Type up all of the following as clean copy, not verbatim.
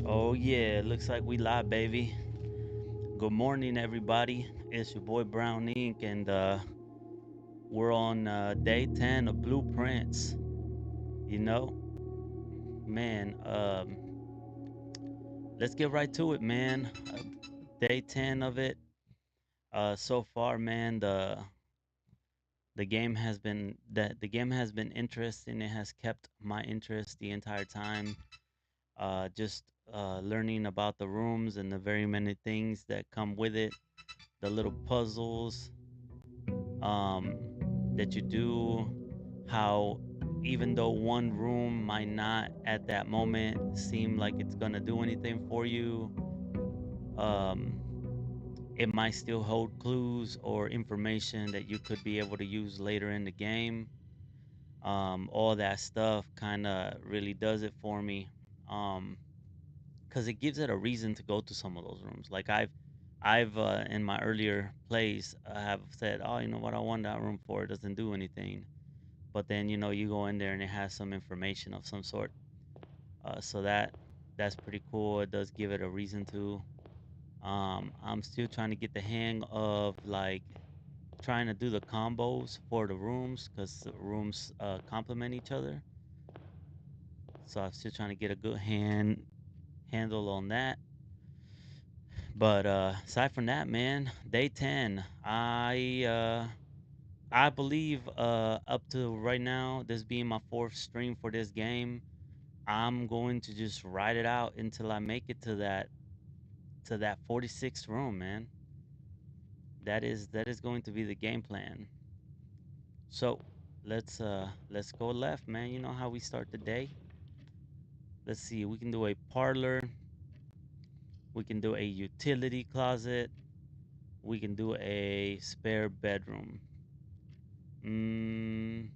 Oh yeah, looks like we live, baby. Good morning, everybody. It's your boy Brown Ink, and we're on day 10 of Blueprints. You know, man. Let's get right to it, man. Day 10 of it. So far, man. The game has been interesting. It has kept my interest the entire time. Just learning about the rooms and the very many things that come with it, the little puzzles um, that you do, how even though one room might not at that moment seem like it's gonna do anything for you, um, it might still hold clues or information that you could be able to use later in the game. All that stuff kind of really does it for me. Um, because it gives it a reason to go to some of those rooms. Like I've in my earlier plays have said, oh, you know what, I want that room for. It doesn't do anything, but then you go in there and it has some information of some sort. So that's pretty cool. It does give it a reason to. I'm still trying to get the hang of like trying to do the combos for the rooms because the rooms complement each other. So I'm still trying to get a good handle on that. But aside from that, man, day 10, I believe up to right now, this being my fourth stream for this game, I'm going to just ride it out until I make it to that 46th room, man. That is going to be the game plan. So let's go left, man. You know how we start the day. Let's see. We can do a parlor. We can do a utility closet. We can do a spare bedroom. Mm,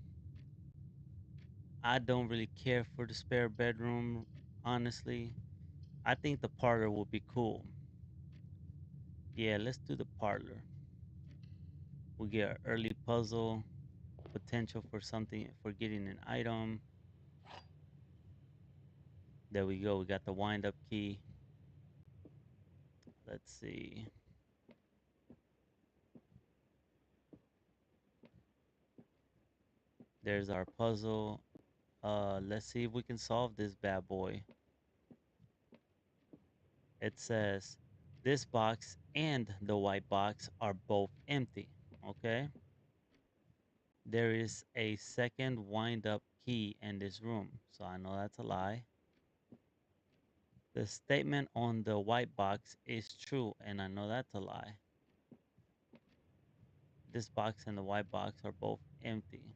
I don't really care for the spare bedroom, honestly. I think the parlor will be cool. Yeah, let's do the parlor. We get an early puzzle, potential for something, for getting an item. There we go. We got the wind up key. Let's see. There's our puzzle. Let's see if we can solve this bad boy. It says this box and the white box are both empty. Okay. There is a second wind up key in this room. So I know that's a lie. The statement on the white box is true, and I know that's a lie. This box and the white box are both empty.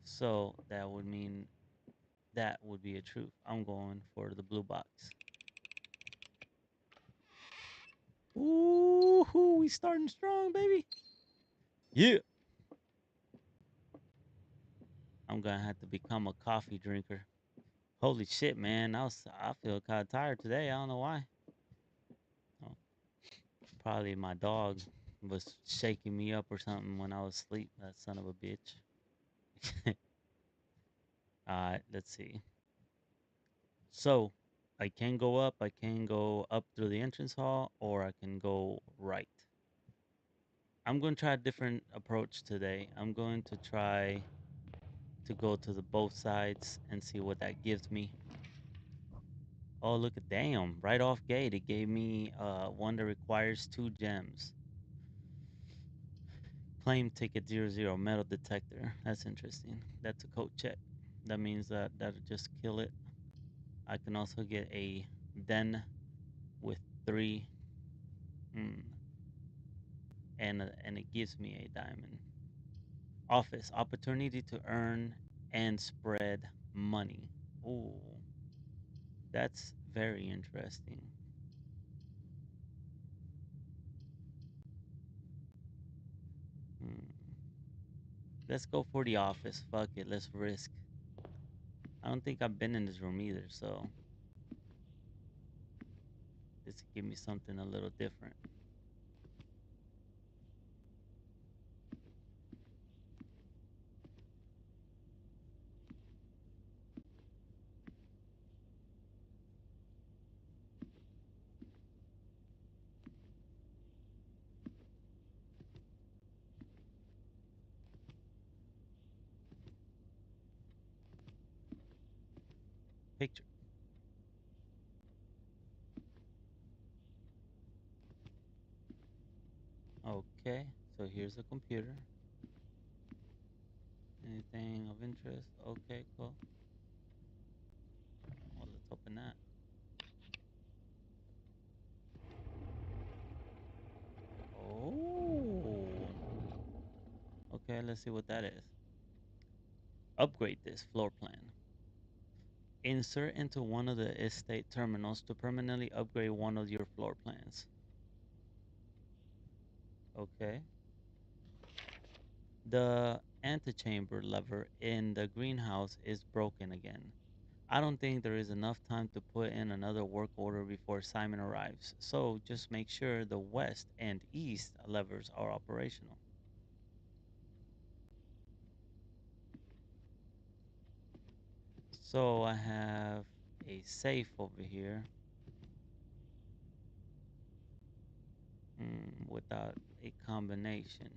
So that would mean that would be a truth. I'm going for the blue box. Ooh, we starting strong, baby. Yeah. I'm gonna have to become a coffee drinker. Holy shit, man. I feel kind of tired today. I don't know why. Oh, probably my dog was shaking me up or something when I was asleep. That son of a bitch. All right, let's see. So I can go up. I can go up through the entrance hall, or I can go right. I'm going to try a different approach today. I'm going to try to go to the both sides and see what that gives me. Oh, look at damn! Right off gate, it gave me one that requires 2 gems. Claim ticket 00 metal detector. That's interesting. That's a code check. That means that that'll just kill it. I can also get a den with 3, mm, and it gives me a diamond. Office opportunity to earn and spread money. Ooh, that's very interesting. Hmm. Let's go for the office. Fuck it. Let's risk. I don't think I've been in this room either, so this will give me something a little different. picture. Okay, so here's a computer. Anything of interest? Okay, cool. Well, let's open that. Oh, okay, let's see what that is. Upgrade this floor plan. Insert into one of the estate terminals to permanently upgrade one of your floor plans. Okay. The antechamber lever in the greenhouse is broken again. I don't think there is enough time to put in another work order before Simon arrives, so just make sure the west and east levers are operational. So I have a safe over here without a combination.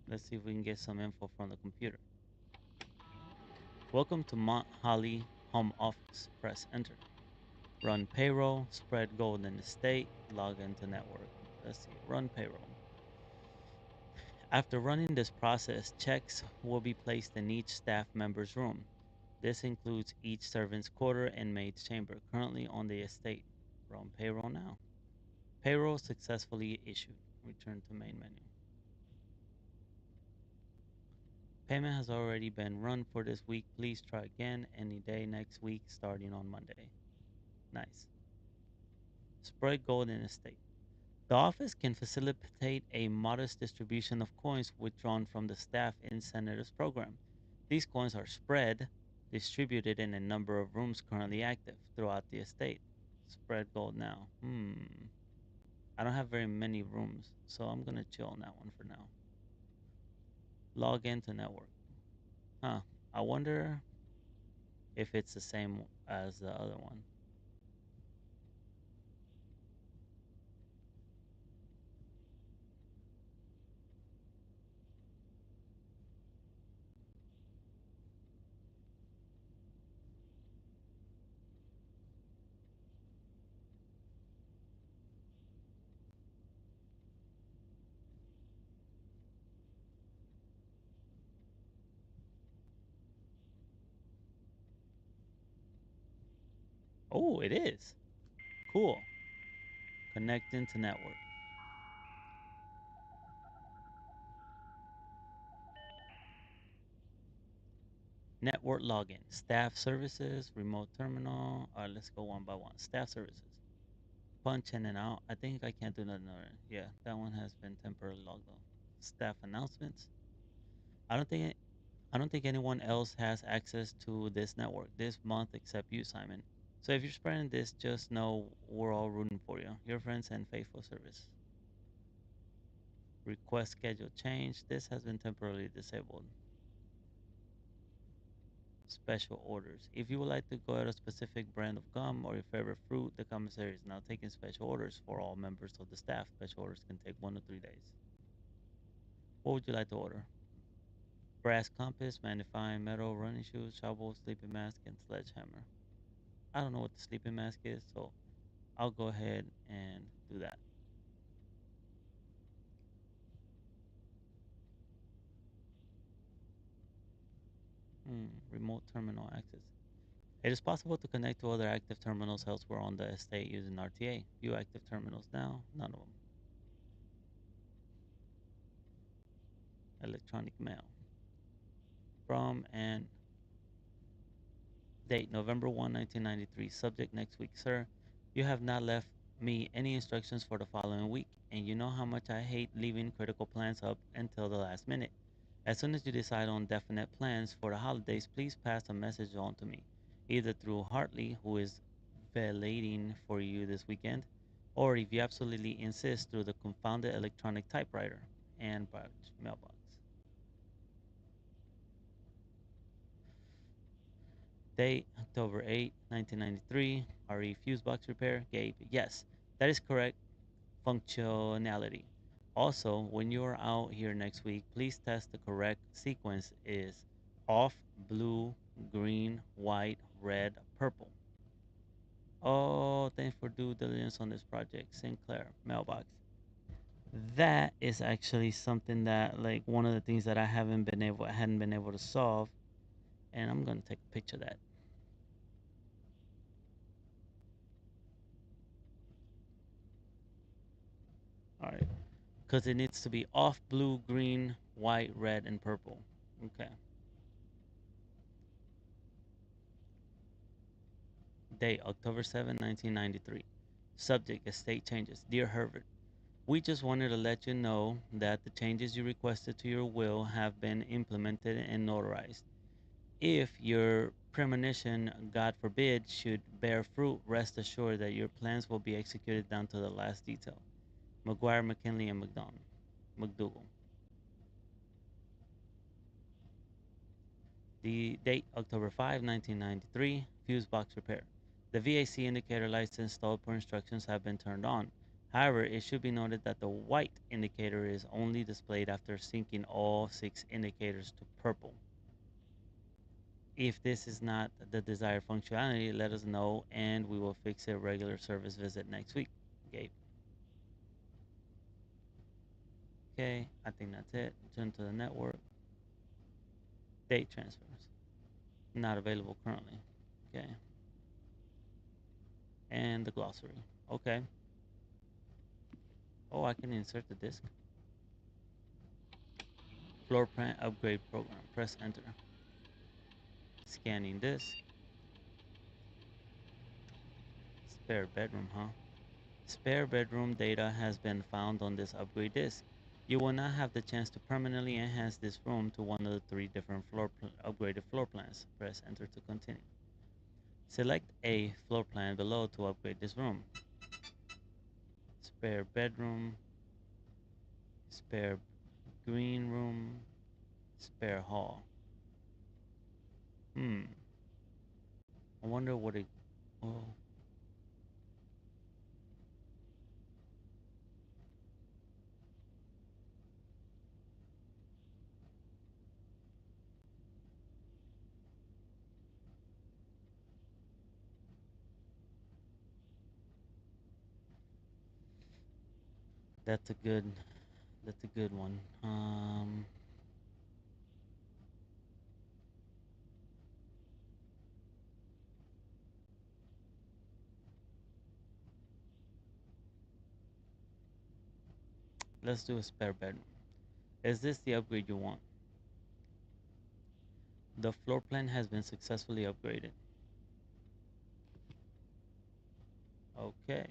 Let's see if we can get some info from the computer. Welcome to Mount Holly Home Office. Press enter. Run payroll, spread golden estate, log into network. Let's see, run payroll. After running this process, checks will be placed in each staff member's room. This includes each servant's quarter and maid's chamber currently on the estate. Run payroll now. Payroll successfully issued. Return to main menu. Payment has already been run for this week. Please try again any day next week starting on Monday. Nice. Spread golden estate. The office can facilitate a modest distribution of coins withdrawn from the staff in Senator's program. These coins are spread, distributed in a number of rooms currently active throughout the estate. Spread gold now. I don't have very many rooms, so I'm gonna chill on that one for now. Log into network. Huh. I wonder if it's the same as the other one. Oh, it is. Cool. Connect into network. Network login, staff services, remote terminal. All right, let's go one by one. Staff services. Punch in and out. I think I can't do nothing. Yeah, that one has been temporarily logged off. Staff announcements. I don't think I don't think anyone else has access to this network this month except you, Simon. So if you're spreading this, just know we're all rooting for you. Your friends and faithful service. Request schedule change. This has been temporarily disabled. Special orders. If you would like to go at a specific brand of gum or your favorite fruit, the commissary is now taking special orders for all members of the staff. Special orders can take 1 to 3 days. What would you like to order? Brass compass, magnifying metal, running shoes, shovel, sleeping mask, and sledgehammer. I don't know what the sleeping mask is, so I'll go ahead and do that. Remote terminal access. It is possible to connect to other active terminals elsewhere on the estate using RTA. View active terminals now. None of them. Electronic mail. From and date November 1, 1993. Subject next week. Sir, you have not left me any instructions for the following week, and you know how much I hate leaving critical plans up until the last minute. As soon as you decide on definite plans for the holidays, please pass a message on to me, either through Hartley, who is valeting for you this weekend, or if you absolutely insist, through the confounded electronic typewriter and by mailbox. Date October 8, 1993. RE fuse box repair. Gabe. Yes, that is correct. Functionality. Also, when you are out here next week, please test the correct sequence is off blue green, white, red, purple. Oh, thanks for due diligence on this project. Sinclair, mailbox. That is actually something that, like, one of the things that I hadn't been able to solve, and I'm gonna take a picture of that. All right, because it needs to be off blue, green, white, red, and purple. Okay. Date October 7, 1993. Subject estate changes. Dear Herbert, we just wanted to let you know that the changes you requested to your will have been implemented and notarized. If your premonition, God forbid, should bear fruit, rest assured that your plans will be executed down to the last detail. McGuire, McKinley, and McDougal. The date October 5, 1993. Fuse box repair. The VAC indicator lights installed per instructions have been turned on. However, it should be noted that the white indicator is only displayed after syncing all 6 indicators to purple. If this is not the desired functionality, let us know and we will fix a regular service visit next week. Gabe. Okay, I think that's it. Turn to the network. Date transfers. Not available currently. Okay. And the glossary. Okay. Oh, I can insert the disk. Floor plan upgrade program. Press enter. Scanning this. Spare bedroom, huh? Spare bedroom data has been found on this upgrade disk. You will not have the chance to permanently enhance this room to one of the 3 different upgraded floor plans. Press enter to continue. Select a floor plan below to upgrade this room. Spare bedroom, spare green room, spare hall. I wonder what it. Oh, that's a good. That's a good one. Let's do a spare bedroom. Is this the upgrade you want? The floor plan has been successfully upgraded. Okay.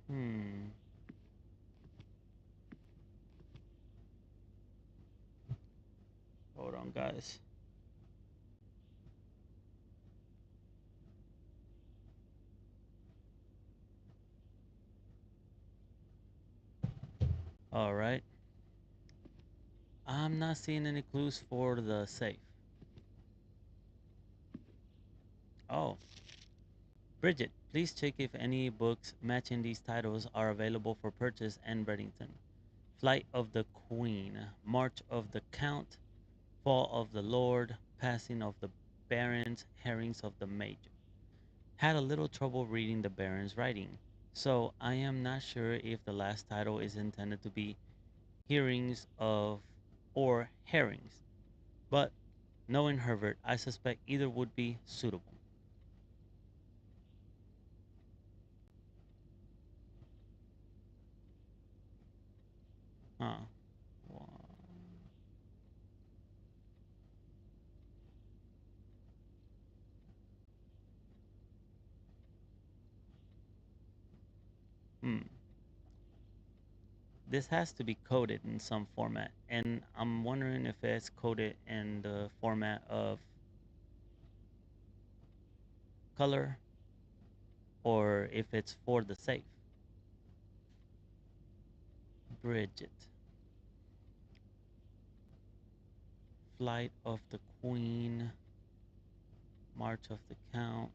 Hmm. Hold on, guys. All right. I'm not seeing any clues for the safe. Oh, Bridget, please check if any books matching these titles are available for purchase in Reddington. Flight of the Queen, March of the Count, Fall of the Lord, Passing of the Barons, Herrings of the Major. Had a little trouble reading the Baron's writing, so I am not sure if the last title is intended to be Hearings of or Herrings, but knowing Herbert, I suspect either would be suitable. Huh. Hmm. This has to be coded in some format, and I'm wondering if it's coded in the format of color or if it's for the safe. Bridget. Flight of the Queen. March of the Count.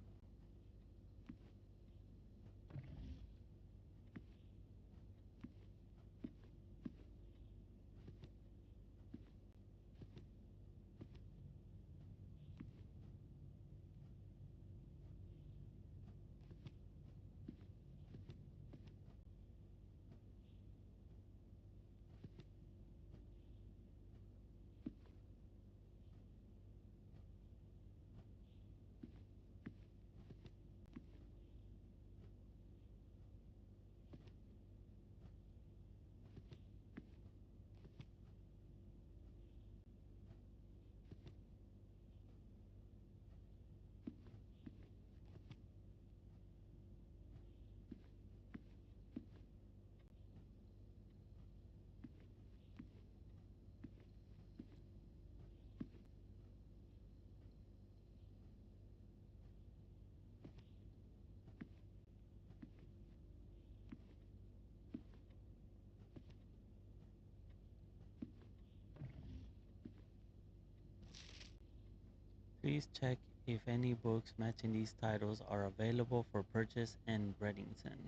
Please check if any books matching these titles are available for purchase in Bredington.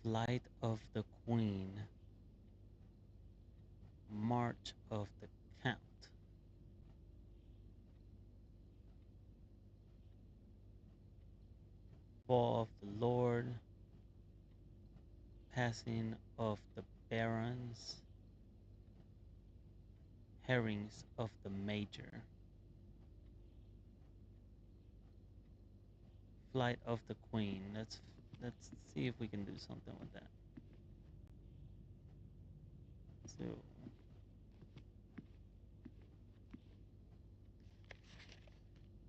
Flight of the Queen. March of the Count. Fall of the Lord. Passing of the Barons. Herrings of the Major. Flight of the Queen. Let's see if we can do something with that. So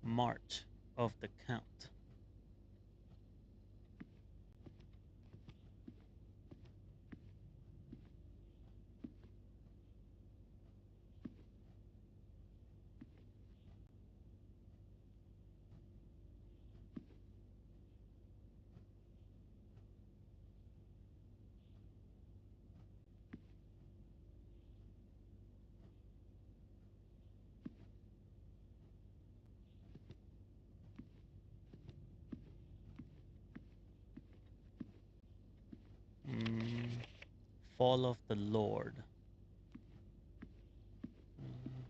March of the Count. Mm, Fall of the Lord. Mm,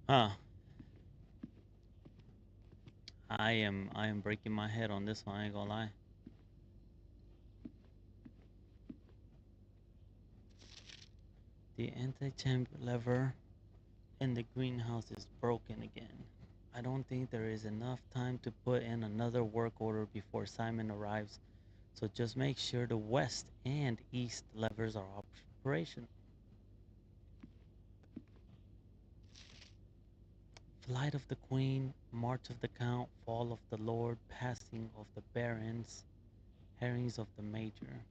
Huh. I am breaking my head on this one, I ain't gonna lie. The anti-chamber lever in the greenhouse is broken again. I don't think there is enough time to put in another work order before Simon arrives, so just make sure the west and east levers are operational. Flight of the Queen, March of the Count, Fall of the Lord, Passing of the Barons, Herrings of the Major.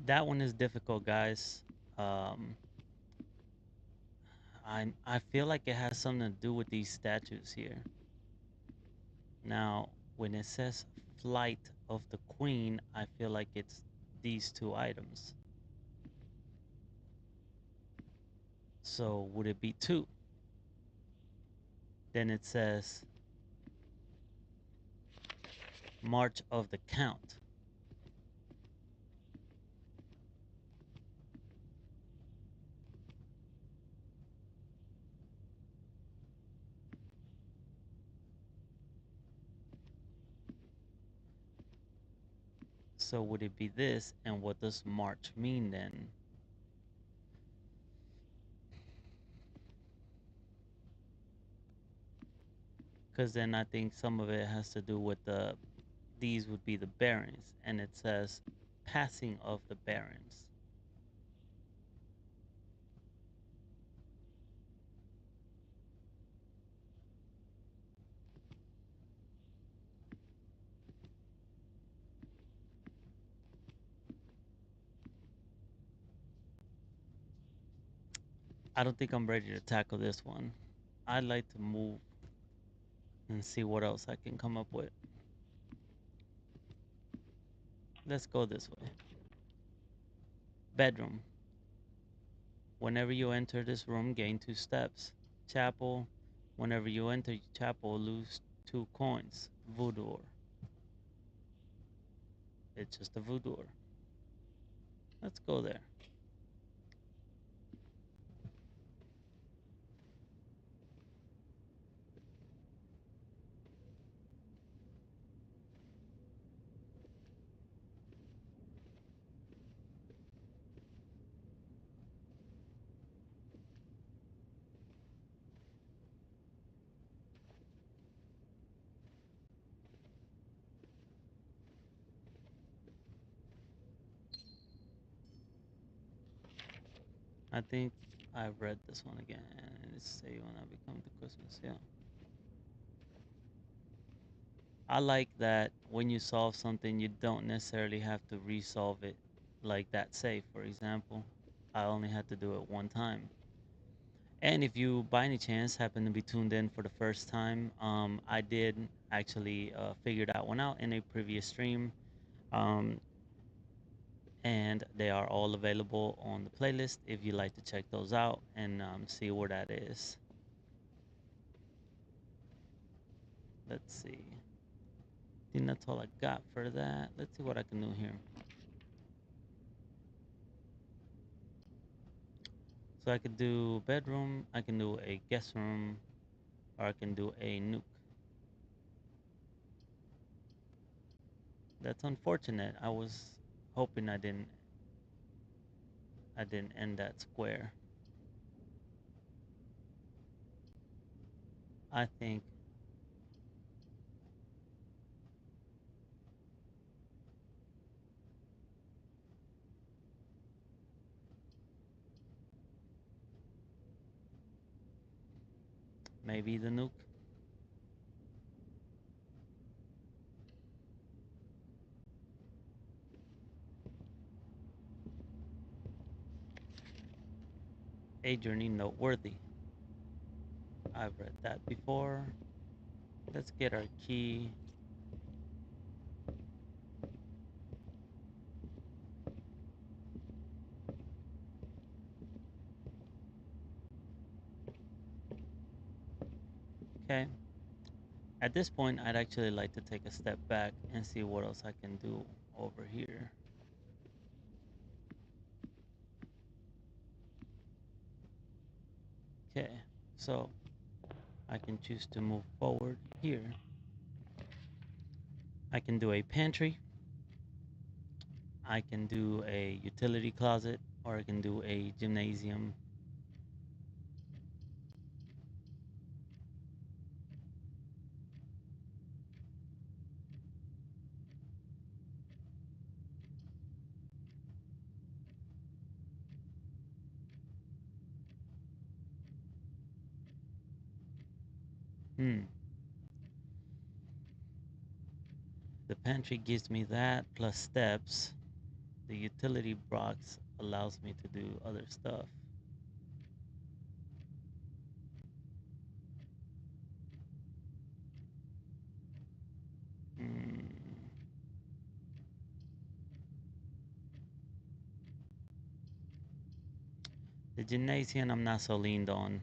That one is difficult, guys. Um, I feel like it has something to do with these statues here. Now, when it says flight of the queen, I feel like it's these two items. So would it be two? Then it says March of the Count. So would it be this? And what does March mean then? Because then I think some of it has to do with these would be the barons, and it says passing of the barons. I don't think I'm ready to tackle this one. I'd like to move and see what else I can come up with. Let's go this way. Bedroom. Whenever you enter this room, gain 2 steps. Chapel. Whenever you enter chapel, lose 2 coins. Voodoo. It's just a voodoo. Let's go there. I think I read this one again. It's say when I become the Christmas. Yeah. I like that when you solve something, you don't necessarily have to resolve it like that. Say, for example, I only had to do it one time. And if you, by any chance, happen to be tuned in for the first time, I did actually figure that one out in a previous stream. Um, and they are all available on the playlist if you like to check those out and see where that is. Let's see. I think that's all I got for that. Let's see what I can do here. So I could do bedroom, I can do a guest room, or I can do a nuke. That's unfortunate. I was hoping I didn't end that square. I think maybe the nuke. A journey noteworthy. I've read that before. Let's get our key. Okay. At this point, I'd actually like to take a step back and see what else I can do over here. Okay, so I can choose to move forward here. I can do a pantry, I can do a utility closet, or I can do a gymnasium. Hmm. The pantry gives me that plus steps. The utility box allows me to do other stuff. Mm, the gymnasium I'm not so leaned on.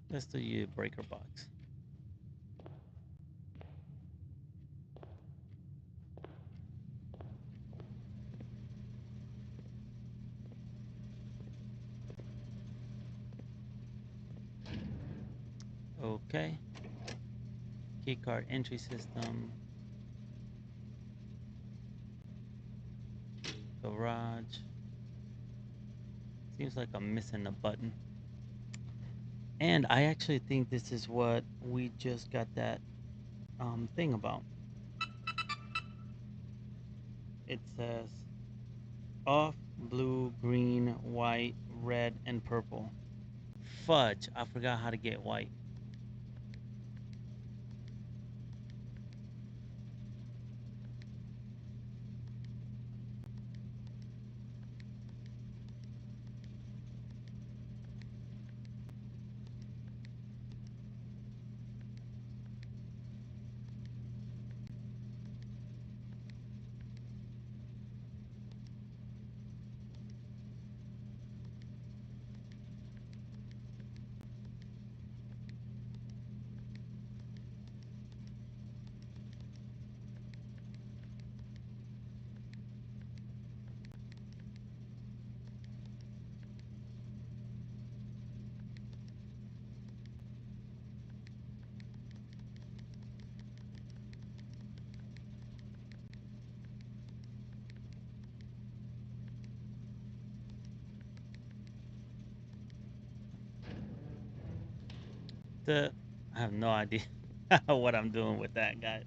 Let's do your breaker box. Okay. Keycard entry system. Garage. Seems like I'm missing a button. And I actually think this is what we just got that thing about. It says off, blue, green, white, red, and purple. Fudge, I forgot how to get white. The I have no idea what I'm doing with that, guy.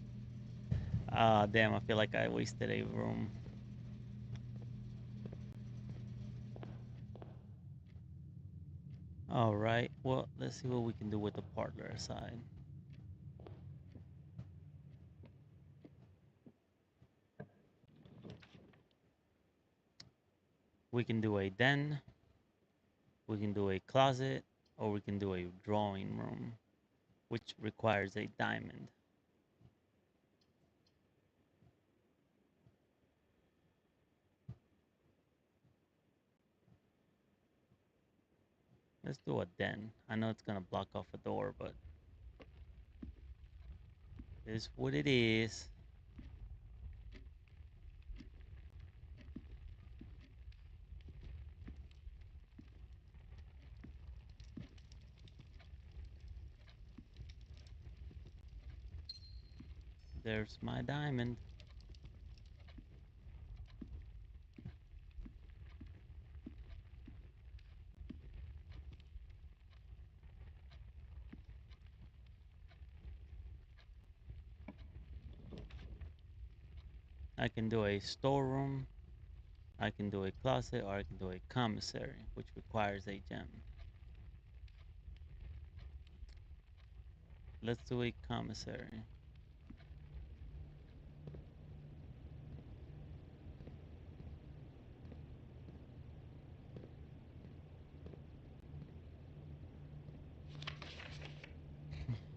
Ah, damn, I feel like I wasted a room. All right, well, let's see what we can do with the partner side. We can do a den, we can do a closet, or we can do a drawing room, which requires a diamond. Let's do a den. I know it's gonna block off a door, but it's what it is. There's my diamond. I can do a storeroom, I can do a closet, or I can do a commissary, which requires a gem. Let's do a commissary.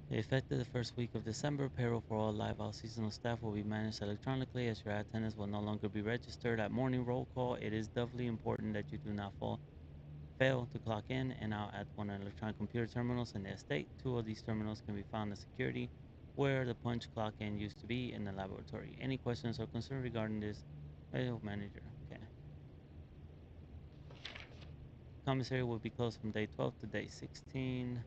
Effective the first week of December, payroll for all live out seasonal staff will be managed electronically as your attendance will no longer be registered at morning roll call. It is doubly important that you do not fail to clock in and out at one of the electronic computer terminals in the estate. Two of these terminals can be found in security, where the punch clock in used to be in the laboratory. Any questions or concerns regarding this? Manager. Okay. Commissary will be closed from day 12 to day 16.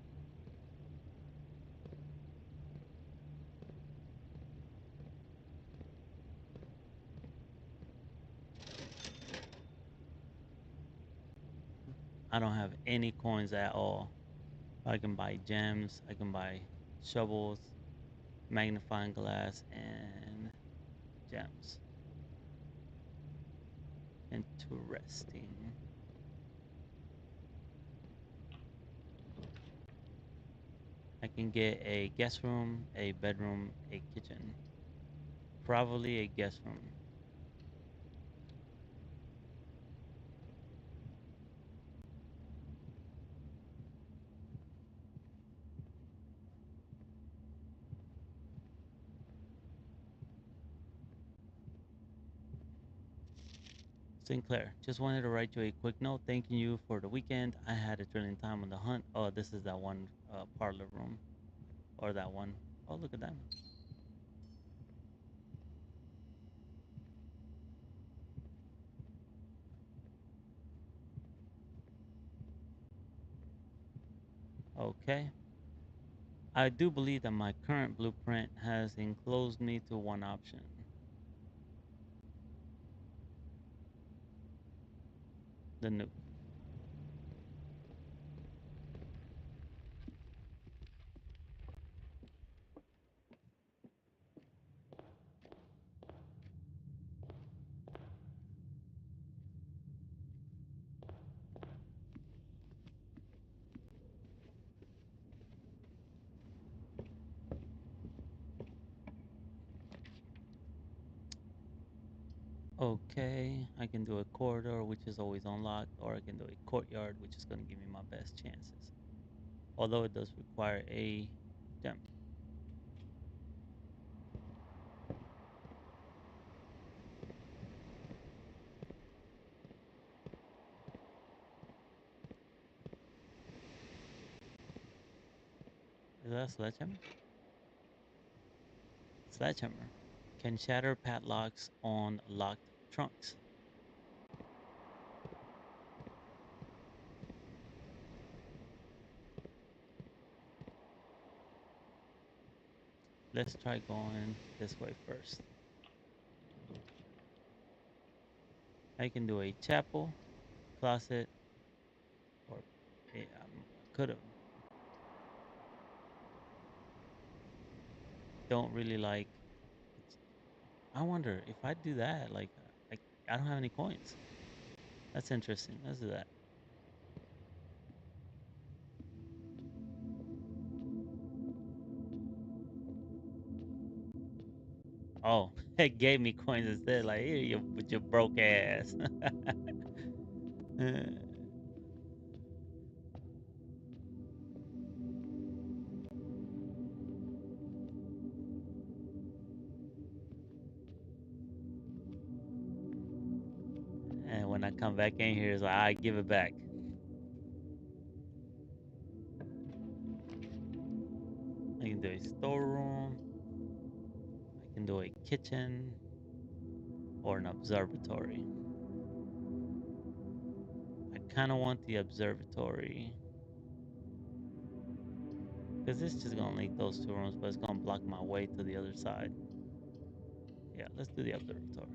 I don't have any coins at all. I can buy gems, I can buy shovels, magnifying glass, and gems. Interesting. I can get a guest room, a bedroom, a kitchen. Probably a guest room. Sinclair, just wanted to write you a quick note thanking you for the weekend. I had a thrilling time on the hunt. Oh, this is that one parlor room. Or that one. Oh, look at that. Okay. I do believe that my current blueprint has enclosed me to one option. The nuke. Okay, I can do a corridor, which is always unlocked, or I can do a courtyard, which is going to give me my best chances. Although it does require a gem. Is that a sledgehammer? Sledgehammer. Can shatter padlocks on locked trunks. Let's try going this way first. I can do a chapel, closet, or yeah, could have. Don't really like. I wonder if I do that. Like, I don't have any coins. That's interesting. Let's do that. Oh, it gave me coins instead. Like, here you with your broke ass. And when I come back in here, it's like I give it back. I can do a storeroom. I can do a kitchen or an observatory. I kind of want the observatory because it's just gonna link those two rooms, but it's gonna block my way to the other side. Yeah, let's do the observatory.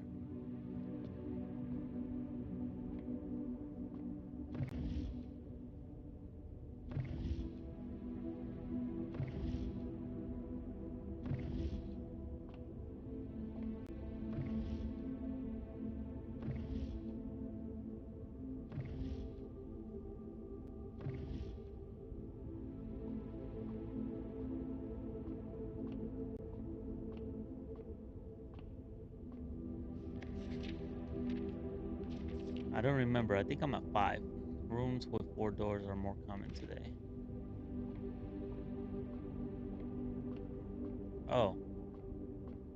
I don't remember. I think I'm at 5. Rooms with 4 doors are more common today. Oh,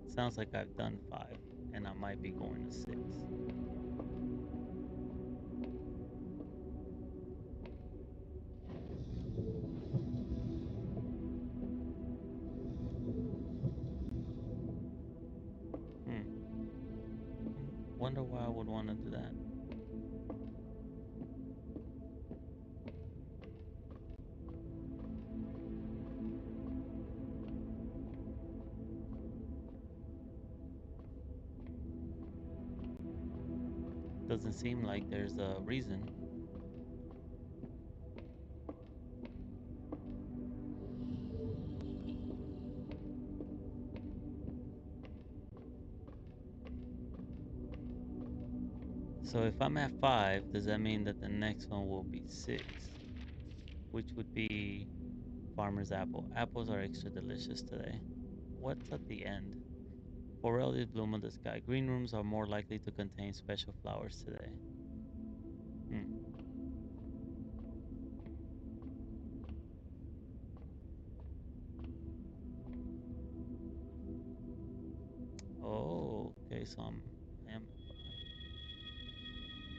sounds like I've done 5, and I might be going to 6. Hmm. Wonder why I would want to do that. Doesn't seem like there's a reason. So if I'm at 5, does that mean that the next one will be 6? Which would be farmer's apple. Apples are extra delicious today. What's at the end? Borrelias bloom in the sky. Green rooms are more likely to contain special flowers today. Hmm. Oh, okay. So I am.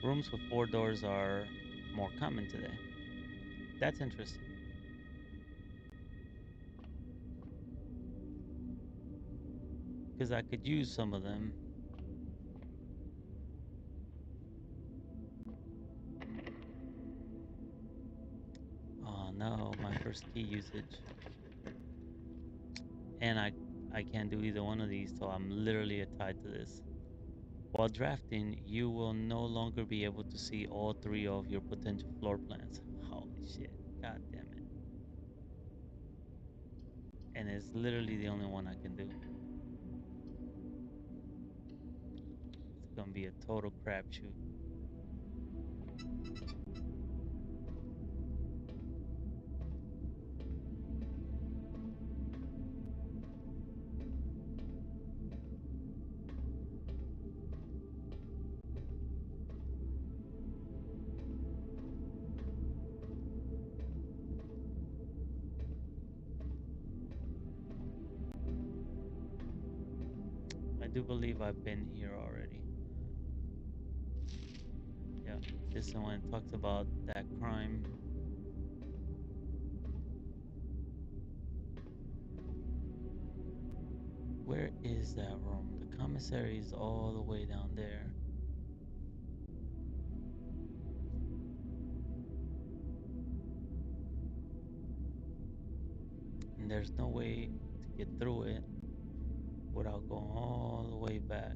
Rooms with four doors are more common today. That's interesting because I could use some of them. Oh no, my first key usage, and I can't do either one of these, so I'm literally tied to this. While drafting, you will no longer be able to see all three of your potential floor plans. Holy shit! God damn it! And it's literally the only one I can do. It's gonna be a total crapshoot. I do believe I've been here already. Yeah, this is when it talks about that crime. Where is that room? The commissary is all the way down there. And there's no way to get through it without going all the way back.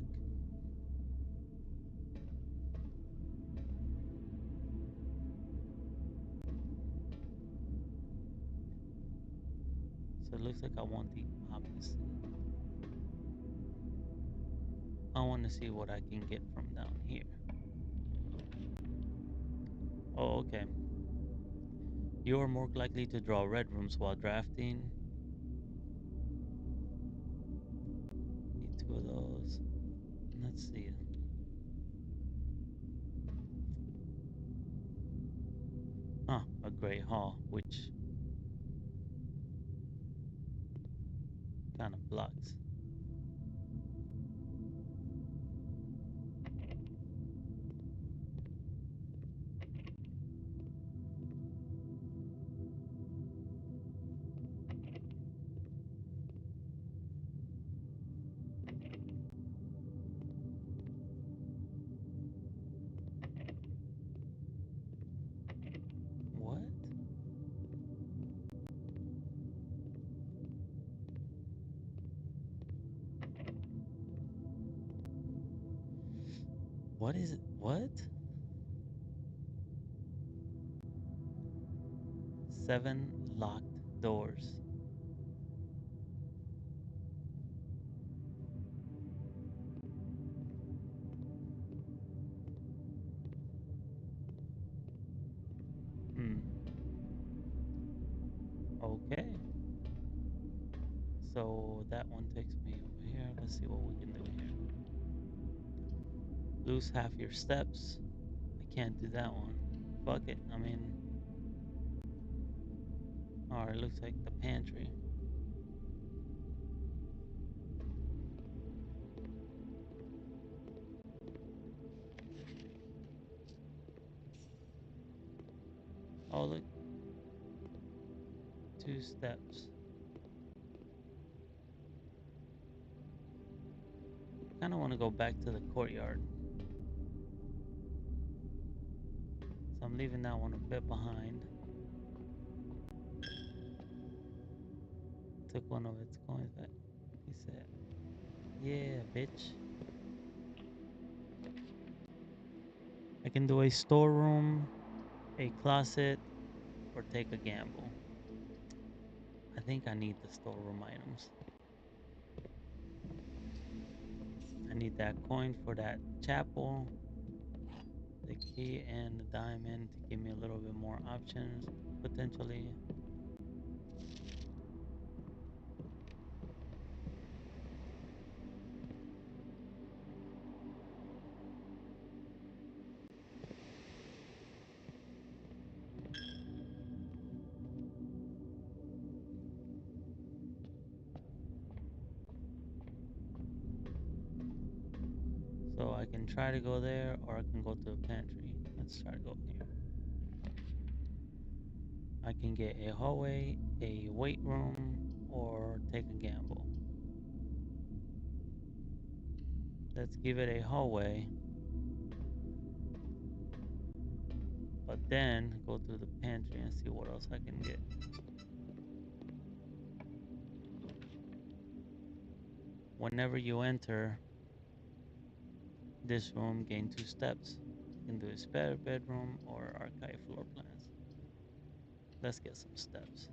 So it looks like I want the opposite. I want to see what I can get from down here. Oh, okay. You are more likely to draw red rooms while drafting. Need two of those. Let's see. A great hall, which kind of blocks. What? What is it? What? 7 locked doors. Hmm. Okay. So that one takes me over here. Let's see what we can do here. Lose half your steps. I can't do that one. Fuck it. I mean, alright, looks like the pantry. Oh, look. 2 steps. Kind of want to go back to the courtyard. So I'm leaving that one a bit behind. Took one of its coins back. He said, yeah, bitch. I can do a storeroom, a closet, or take a gamble. I think I need the storeroom items. I need that coin for that chapel, the key, and the diamond to give me a little bit more options, potentially. can try to go there, or I can go to the pantry. Let's try to go here. I can get a hallway, a weight room, or take a gamble. Let's give it a hallway, but then go to the pantry and see what else I can get. Whenever you enter this room, gain 2 steps. You can do a spare bedroom or archive floor plans. Let's get some steps.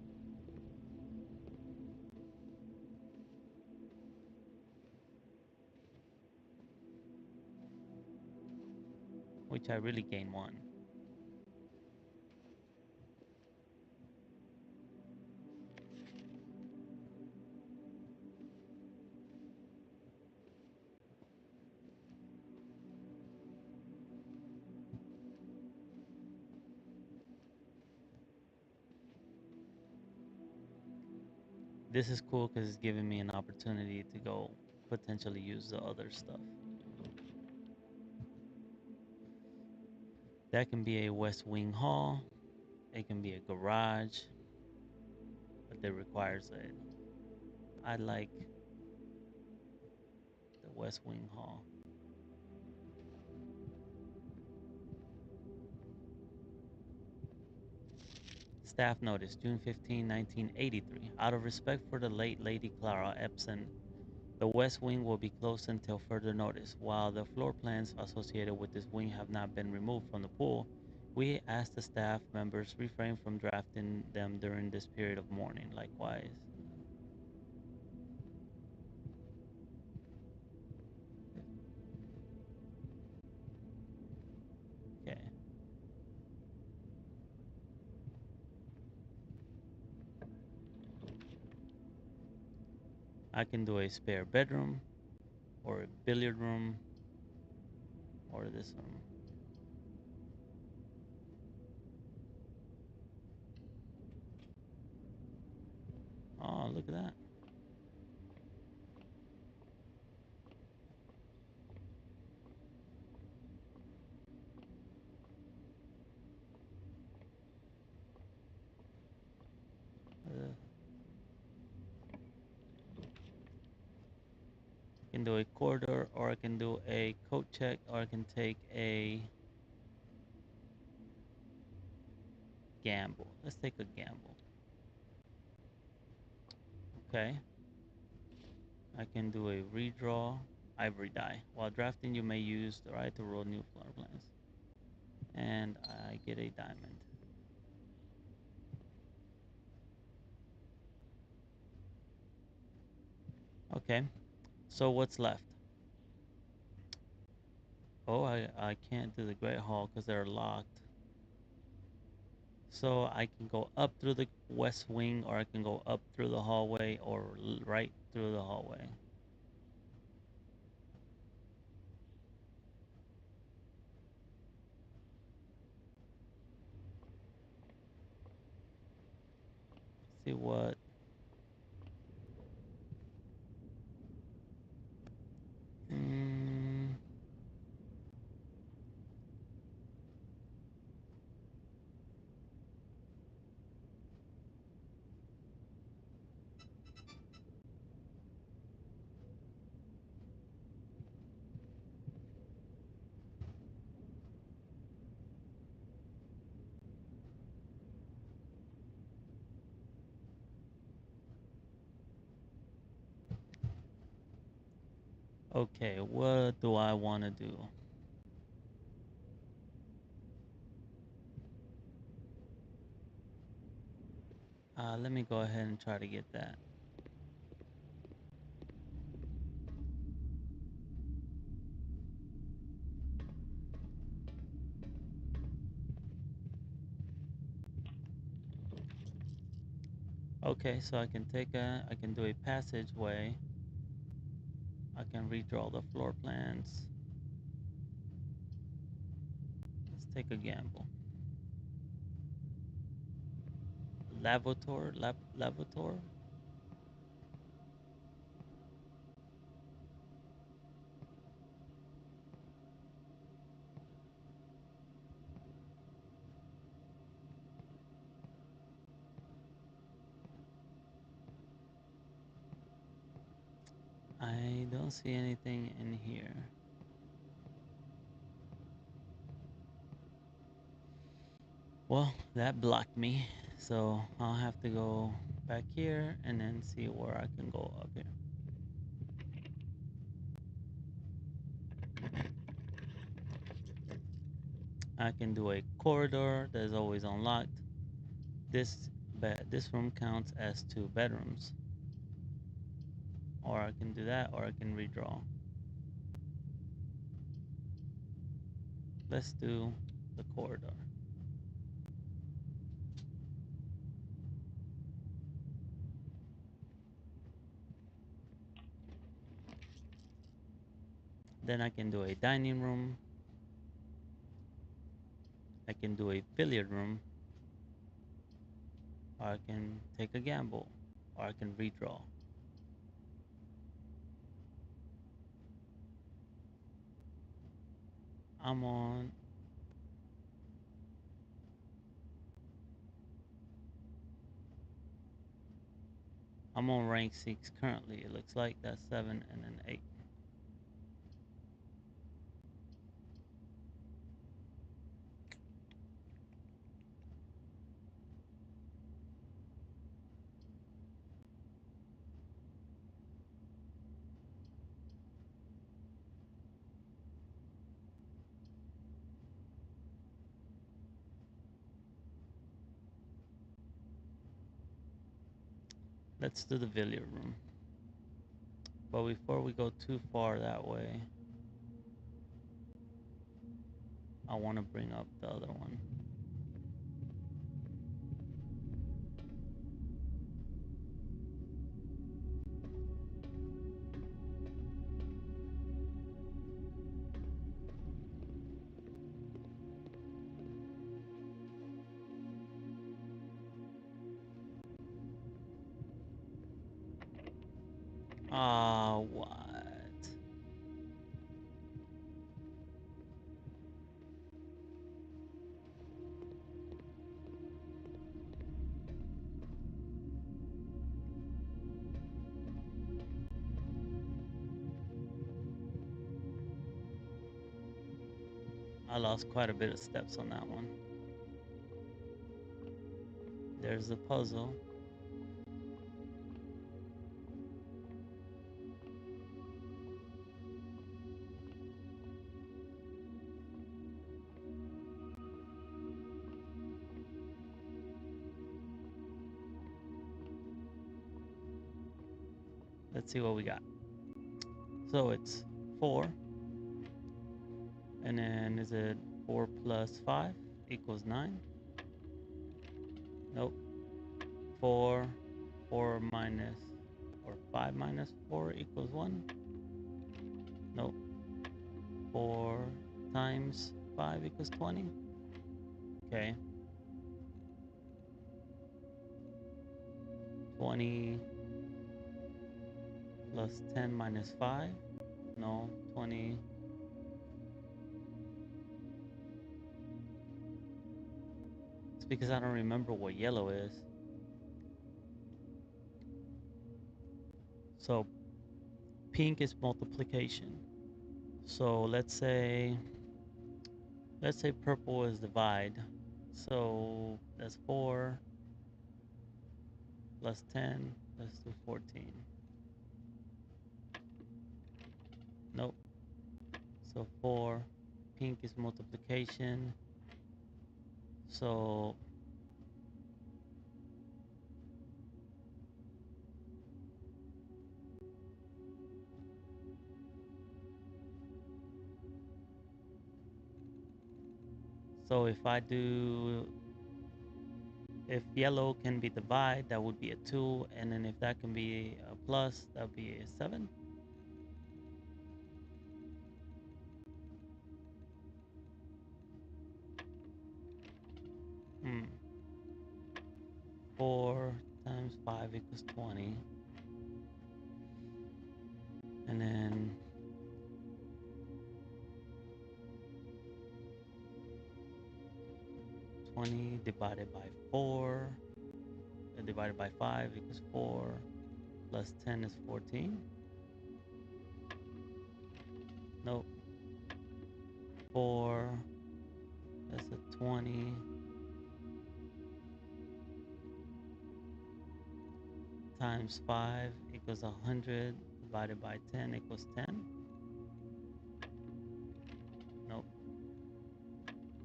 Which I really gain 1. This is cool because it's giving me an opportunity to go potentially use the other stuff. That can be a west wing hall. It can be a garage, but that requires it. I like the west wing hall. Staff notice, June 15, 1983. Out of respect for the late Lady Clara Epson, the west wing will be closed until further notice. While the floor plans associated with this wing have not been removed from the pool, we ask the staff members refrain from drafting them during this period of mourning. Likewise. Okay. I can do a spare bedroom, or a billiard room, or this room. Oh, look at that. I can do a corridor, or I can do a coat check, or I can take a gamble. Let's take a gamble. Okay. I can do a redraw ivory die. While drafting, you may use the right to roll new floor plans. And I get a diamond. Okay. So what's left? Oh, I can't do the Great Hall because they're locked. So I can go up through the west wing, or I can go up through the hallway, or right through the hallway. See what? Mm, okay, what do I want to do? Let me go ahead and try to get that. Okay, so I can do a passageway. I can redraw the floor plans. Let's take a gamble. Lavator. I don't see anything in here. Well, that blocked me. So I'll have to go back here and then see where I can go up here. I can do a corridor that is always unlocked. This room counts as 2 bedrooms. Or I can do that, or I can redraw. Let's do the corridor. Then I can do a dining room. I can do a billiard room. Or I can take a gamble. Or I can redraw. I'm on rank 6 currently. It looks like that's 7 and then 8. Let's do the billiard room. But before we go too far that way, I want to bring up the other one. Ah, what? I lost quite a bit of steps on that one. There's the puzzle. Let's see what we got. So it's 4. And then is it 4 plus 5 equals 9? Nope. 4, 4 minus, or 5 minus 4 equals 1? Nope. 4 times 5 equals 20? Okay. 20 plus 10 minus 5? No, 20. It's because I don't remember what yellow is. So pink is multiplication. So let's say purple is divide. So that's 4 plus 10. Let's do 14. Nope. So 4. Pink is multiplication. So if yellow can be divide, that would be a 2, and then if that can be a plus, that would be a 7. Hmm. 4 times 5 equals 20. And then 20 divided by 4, divided by 5 equals 4, plus 10 is 14. Nope. 4. That's a 20. Times 5 equals 100. Divided by 10 equals 10. Nope.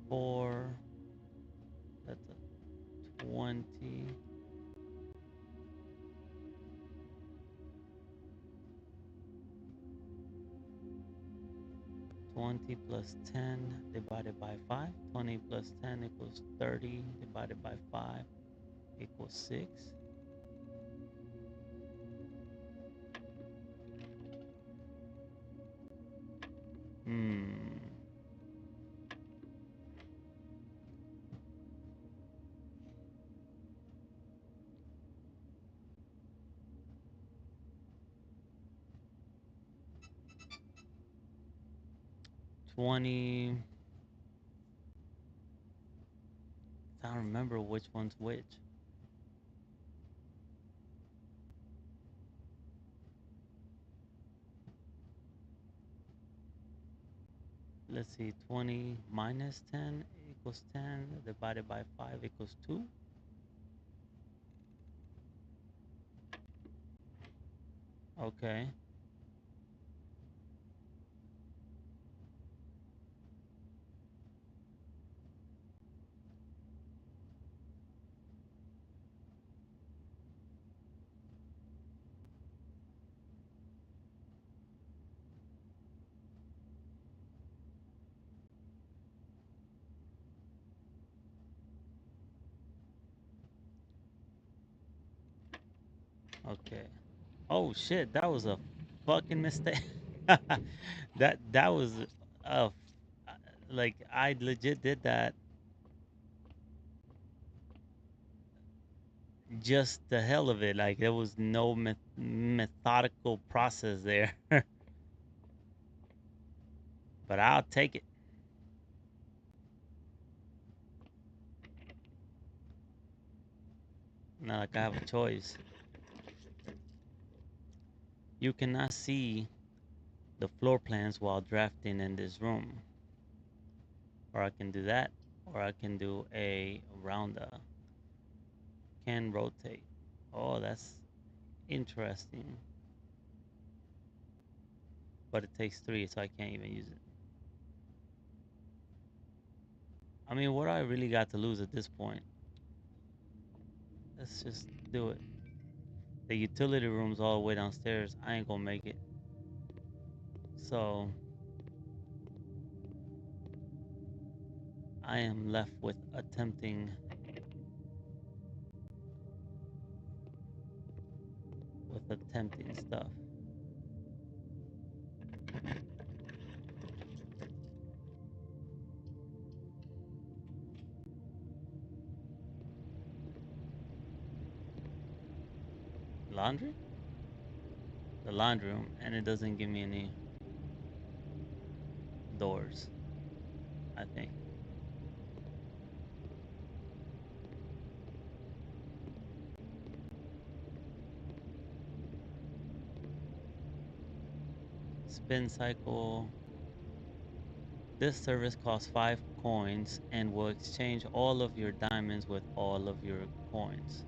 4. That's a 20. 20 plus 10 divided by 5. 20 plus 10 equals 30 divided by 5 equals 6. Hmm. 20. I don't remember which one's which. Let's see. 20 minus 10 equals 10 divided by 5 equals 2. Okay. Okay. Oh shit, that was a fucking mistake. That was a like I legit did that just the hell of it. Like there was no methodical process there. But I'll take it. Not like I have a choice. You cannot see the floor plans while drafting in this room. Or I can do that. Or I can do a rounda. Can rotate. Oh, that's interesting. But it takes 3, so I can't even use it. I mean, what do I really got to lose at this point? Let's just do it. The utility room's all the way downstairs. I ain't gonna make it. So I am left with attempting stuff. Laundry? The laundry room, and it doesn't give me any doors, I think. Spin cycle. This service costs 5 coins and will exchange all of your diamonds with all of your coins.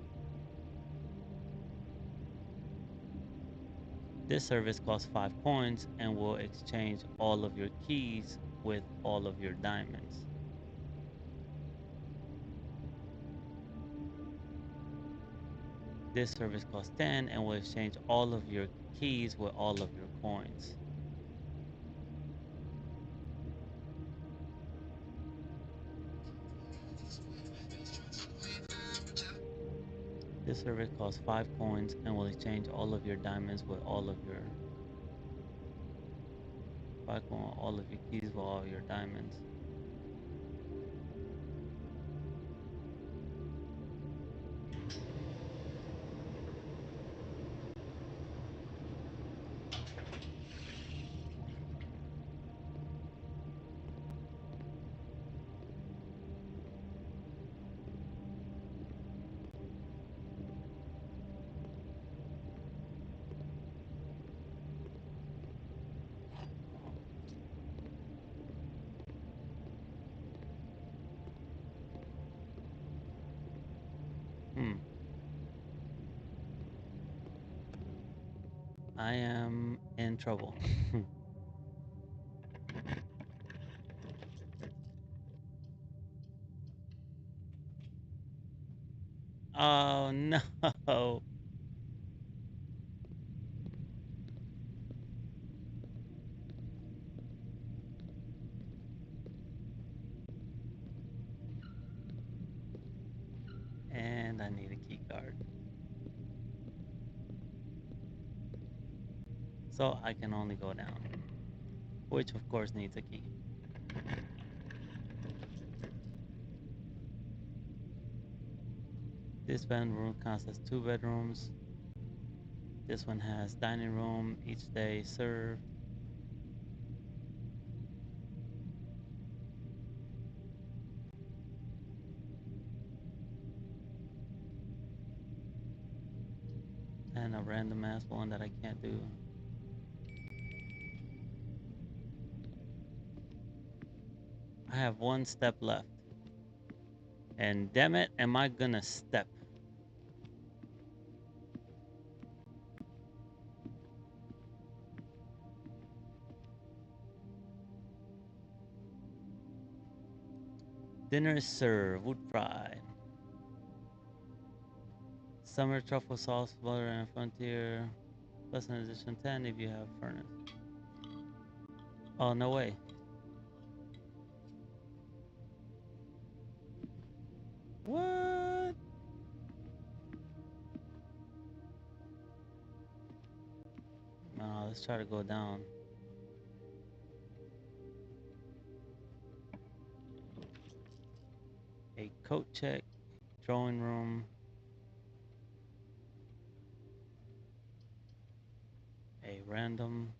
This service costs 5 coins and will exchange all of your keys with all of your diamonds. This service costs 10 and will exchange all of your keys with all of your coins. This service costs 5 coins and will exchange all of your diamonds with all of your 5 coins, all of your keys with all your diamonds. Hmm. I am in trouble. Oh no. And I need a key card. So I can only go down, which of course needs a key. This bedroom consists 2 bedrooms. This one has dining room, each day serve, and a random ass one that I can't do. I have one step left. And damn it, am I gonna step? Dinner is served, wood fried. Summer truffle sauce, butter and frontier. Plus an addition 10 if you have furnace. Oh, no way. What? No, let's try to go down. A coat check, drawing room, a random.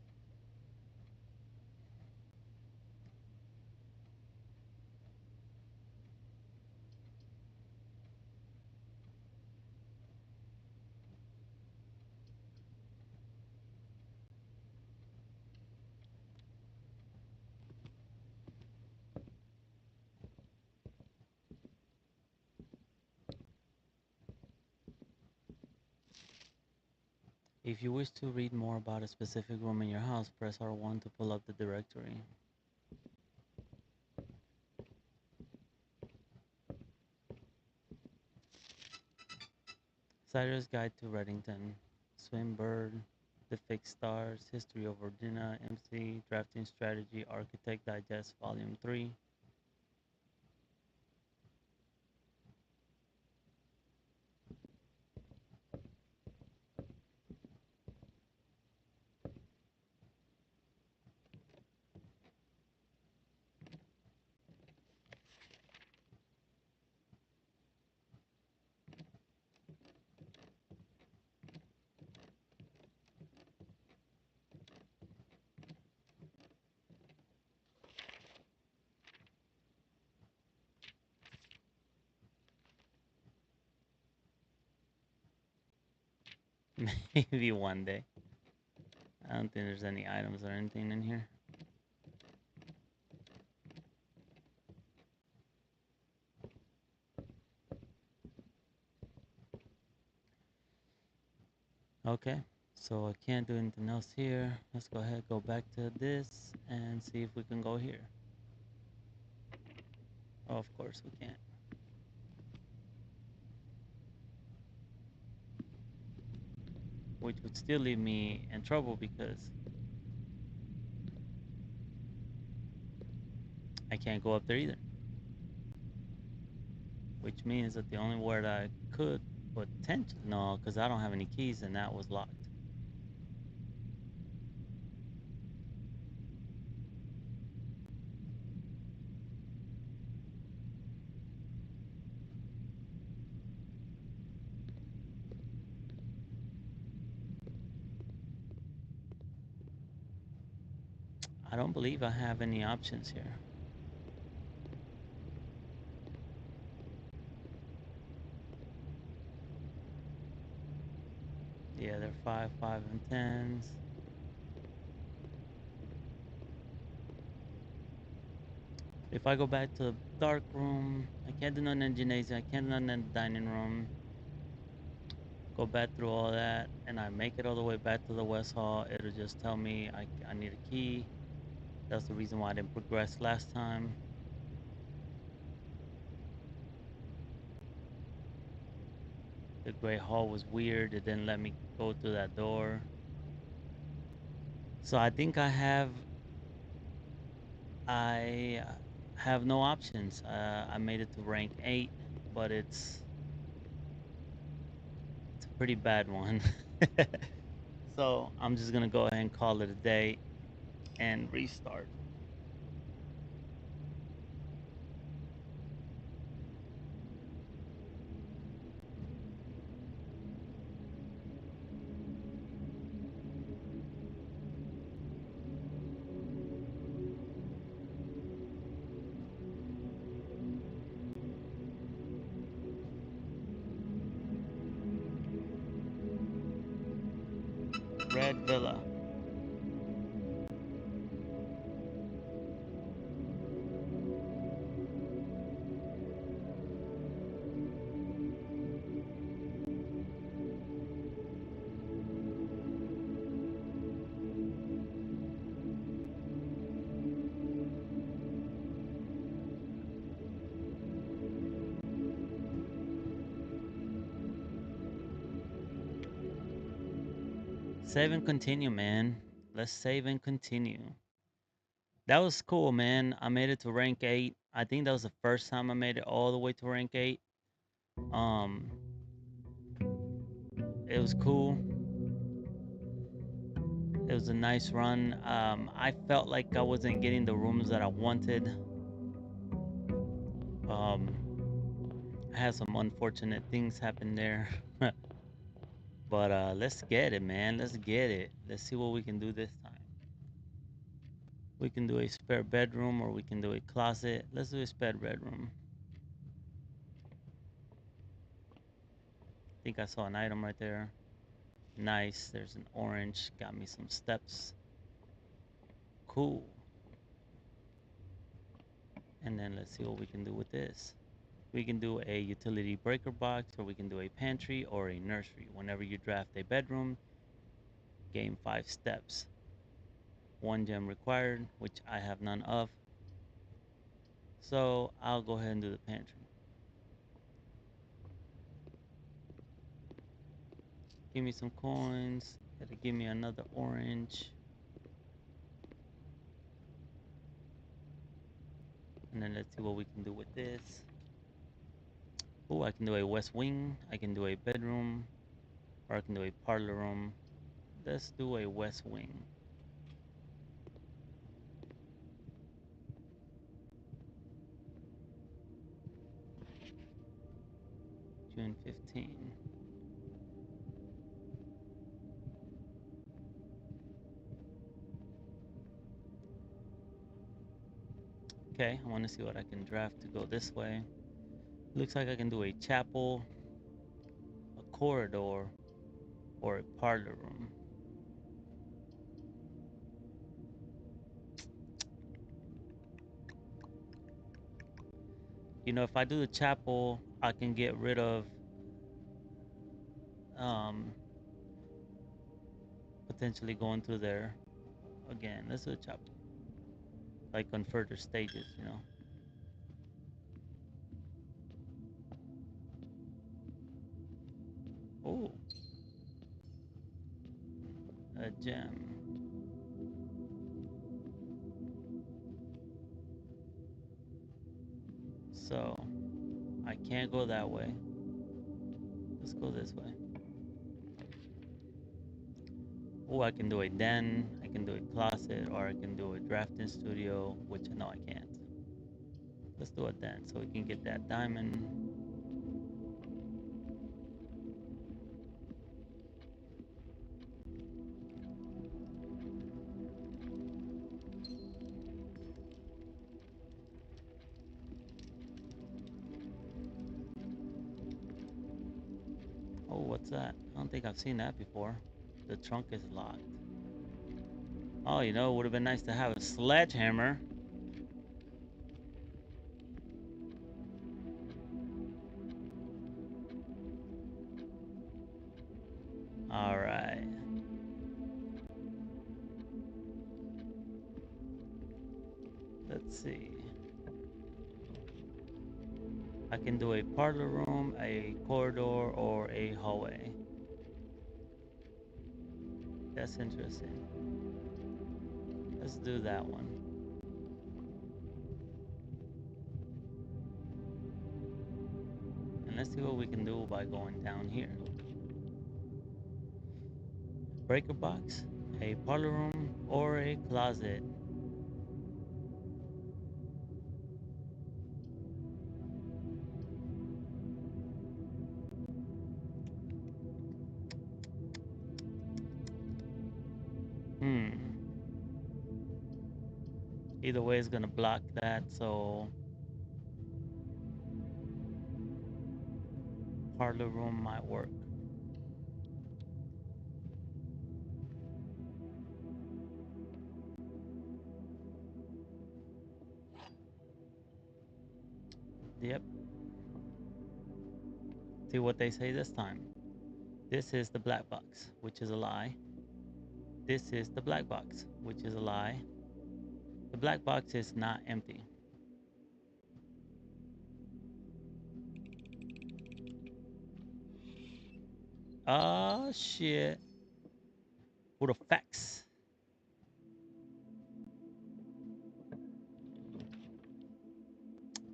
If you wish to read more about a specific room in your house, press R1 to pull up the directory. Cider's Guide to Reddington, Swinburne, The Fixed Stars, History of Ordina, MC, Drafting Strategy, Architect Digest, Volume 3. Maybe one day. I don't think there's any items or anything in here. Okay, so I can't do anything else here. Let's go ahead, go back to this and see if we can go here. Oh, of course we can't. Which would still leave me in trouble because I can't go up there either. Which means that the only word I could potentially, no, because I don't have any keys and that was locked. I don't believe I have any options here. Yeah, they're 5, 5, and 10s. If I go back to the dark room, I can't do nothing in the gymnasium, I can't do nothing in the dining room. go back through all that and I make it all the way back to the West Hall, it'll just tell me I need a key. That's the reason why I didn't progress last time. The Great Hall was weird. It didn't let me go through that door. So I think I have no options. I made it to rank 8, but it's a pretty bad one. So I'm just gonna go ahead and call it a day and restart. Red Villa. Save and continue, man. Let's save and continue. That was cool, man. I made it to rank 8. I think that was the first time I made it all the way to rank 8. Um, it was cool. It was a nice run. I felt like I wasn't getting the rooms that I wanted. Um, I had some unfortunate things happen there. But let's get it, man. Let's get it. Let's see what we can do this time. We can do a spare bedroom or we can do a closet. Let's do a spare bedroom. I think I saw an item right there. Nice. There's an orange. Got me some steps. Cool. And then let's see what we can do with this. We can do a utility breaker box, or we can do a pantry or a nursery. Whenever you draft a bedroom, gain 5 steps. 1 gem required, which I have none of. So I'll go ahead and do the pantry. Give me some coins. Gotta give me another orange. And then let's see what we can do with this. Oh, I can do a west wing. I can do a bedroom. Or I can do a parlor room. Let's do a west wing. June 15. Okay, I want to see what I can draft to go this way. Looks like I can do a chapel, a corridor, or a parlor room. You know, if I do the chapel, I can get rid of um, potentially going through there again. Let's do a chapel, like on further stages, you know. Oh, a gem. So I can't go that way. Let's go this way. Oh, I can do a den, I can do a closet, or I can do a drafting studio, which I know I can't. Let's do a den so we can get that diamond. Oh, what's that? I don't think I've seen that before. The trunk is locked. Oh, you know, it would have been nice to have a sledgehammer. All right. Let's see. I can do a parlor room, a corridor, or a hallway. That's interesting. Let's do that one. And let's see what we can do by going down here. Breaker box, a parlor room, or a closet. Hmm. Either way is gonna block that, so parlor room might work. Yep. See what they say this time. This is the black box, which is a lie. This is the black box, which is a lie. The black box is not empty. Oh shit. Who the facts?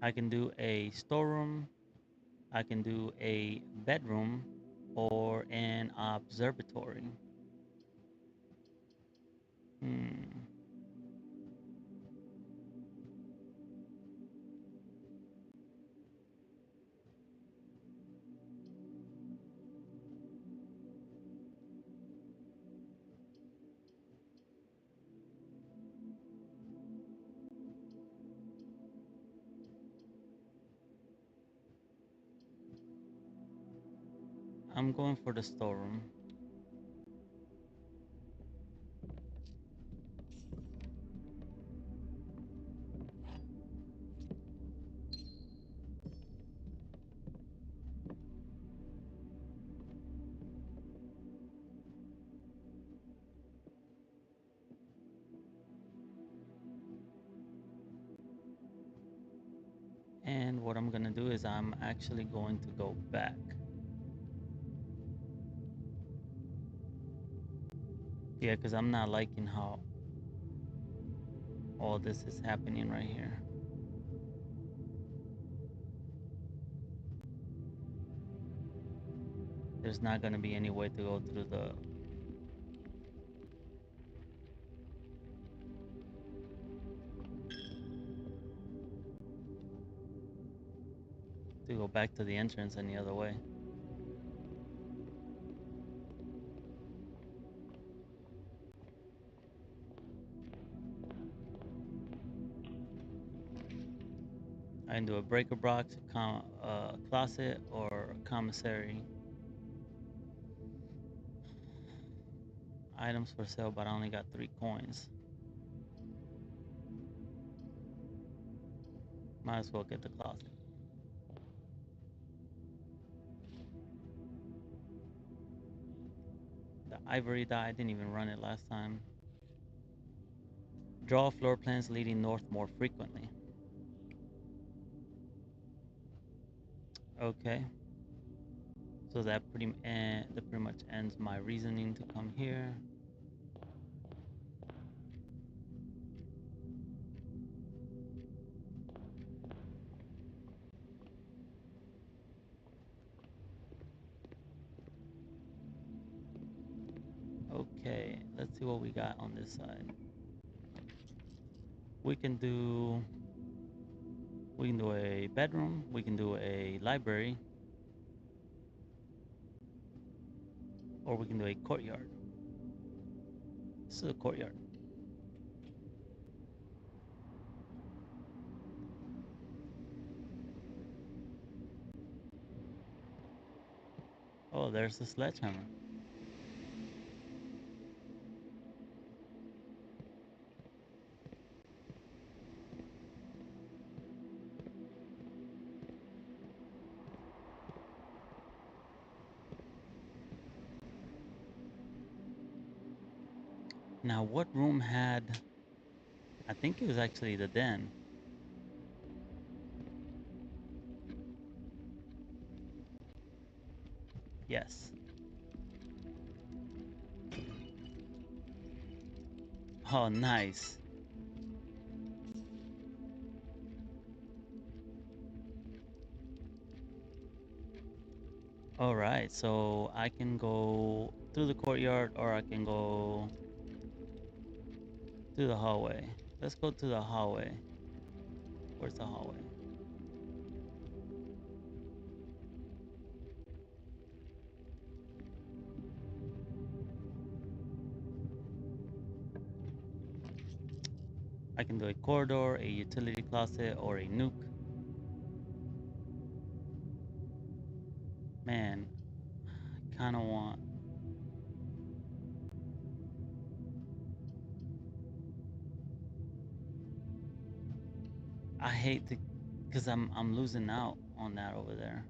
I can do a storeroom, I can do a bedroom, or an observatory. Hmm. I'm going for the storeroom. And what I'm gonna do is I'm actually going to go back. Yeah, because I'm not liking how all this is happening right here. There's not gonna be any way to go through the... to go back to the entrance any other way. I can do a breaker box, closet, or a commissary. Items for sale, but I only got 3 coins. Might as well get the closet. The ivory die, I didn't even run it last time. Draw floor plans leading north more frequently. Okay. So that pretty much ends my reasoning to come here. Okay, let's see what we got on this side. We can do a bedroom, we can do a library, or we can do a courtyard. This is a courtyard. Oh, there's the sledgehammer. Now, what room had, I think it was actually the den. Yes. Oh, nice. All right, so I can go through the courtyard or I can go through the hallway. Let's go to the hallway. Where's the hallway? I can do a corridor, a utility closet, or a nuke. Man, kind of want. I hate to, cause I'm losing out on that over there.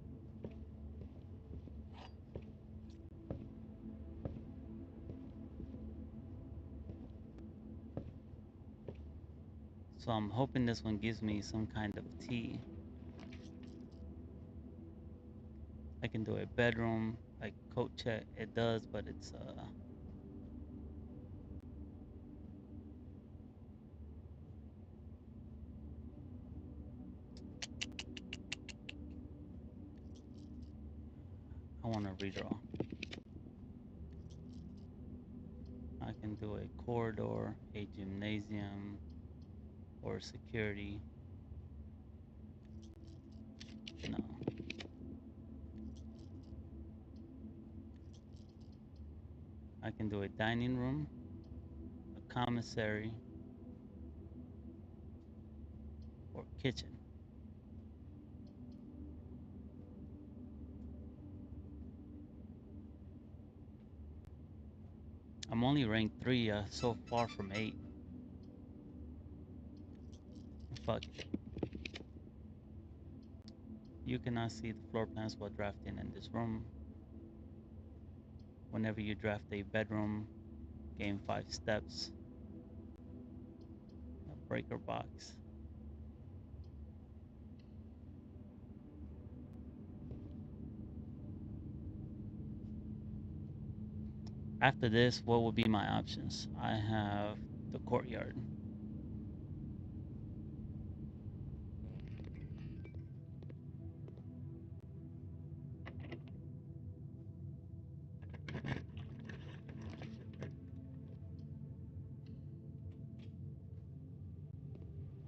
So I'm hoping this one gives me some kind of tea. I can do a bedroom, like coat check. It does, but it's I want to redraw. I can do a corridor, a gymnasium, or security. No. I can do a dining room, a commissary, or kitchen. I'm only ranked 3, so far from 8. Fuck it. You cannot see the floor plans while drafting in this room. Whenever you draft a bedroom, gain 5 steps. A breaker box. After this, what would be my options? I have the courtyard.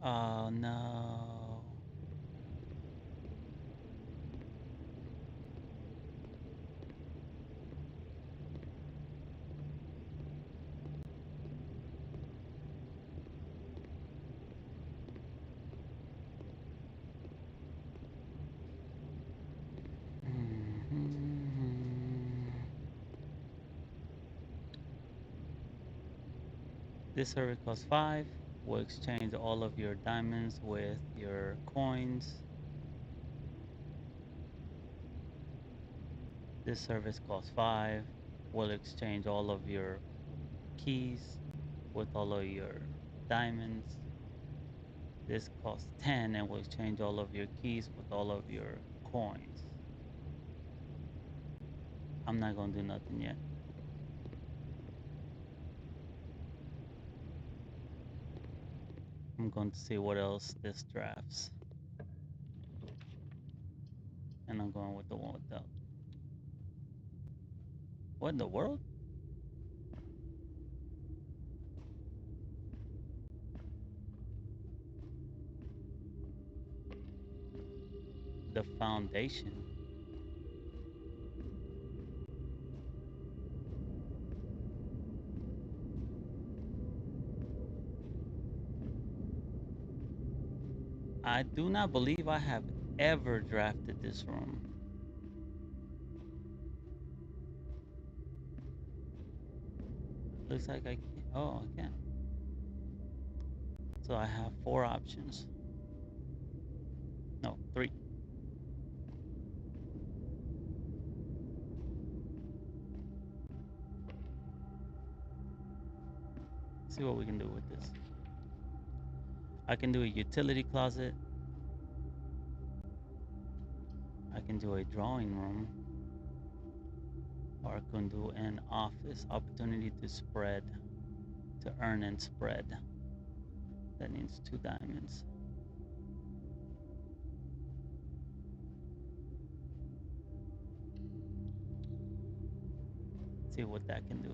Oh no. This service costs 5. Will exchange all of your diamonds with your coins. This service costs 5. Will exchange all of your keys with all of your diamonds. This costs 10 and will exchange all of your keys with all of your coins. I'm not gonna do nothing yet. I'm going to see what else this drafts. And I'm going with the one without. What in the world? The foundation. I do not believe I have ever drafted this room. Looks like I can't. Oh, I can. So I have 4 options. No, 3. see what we can do with this. I can do a utility closet. I can do a drawing room. Or I can do an office. Opportunity to spread. To earn and spread. That needs 2 diamonds. See what that can do.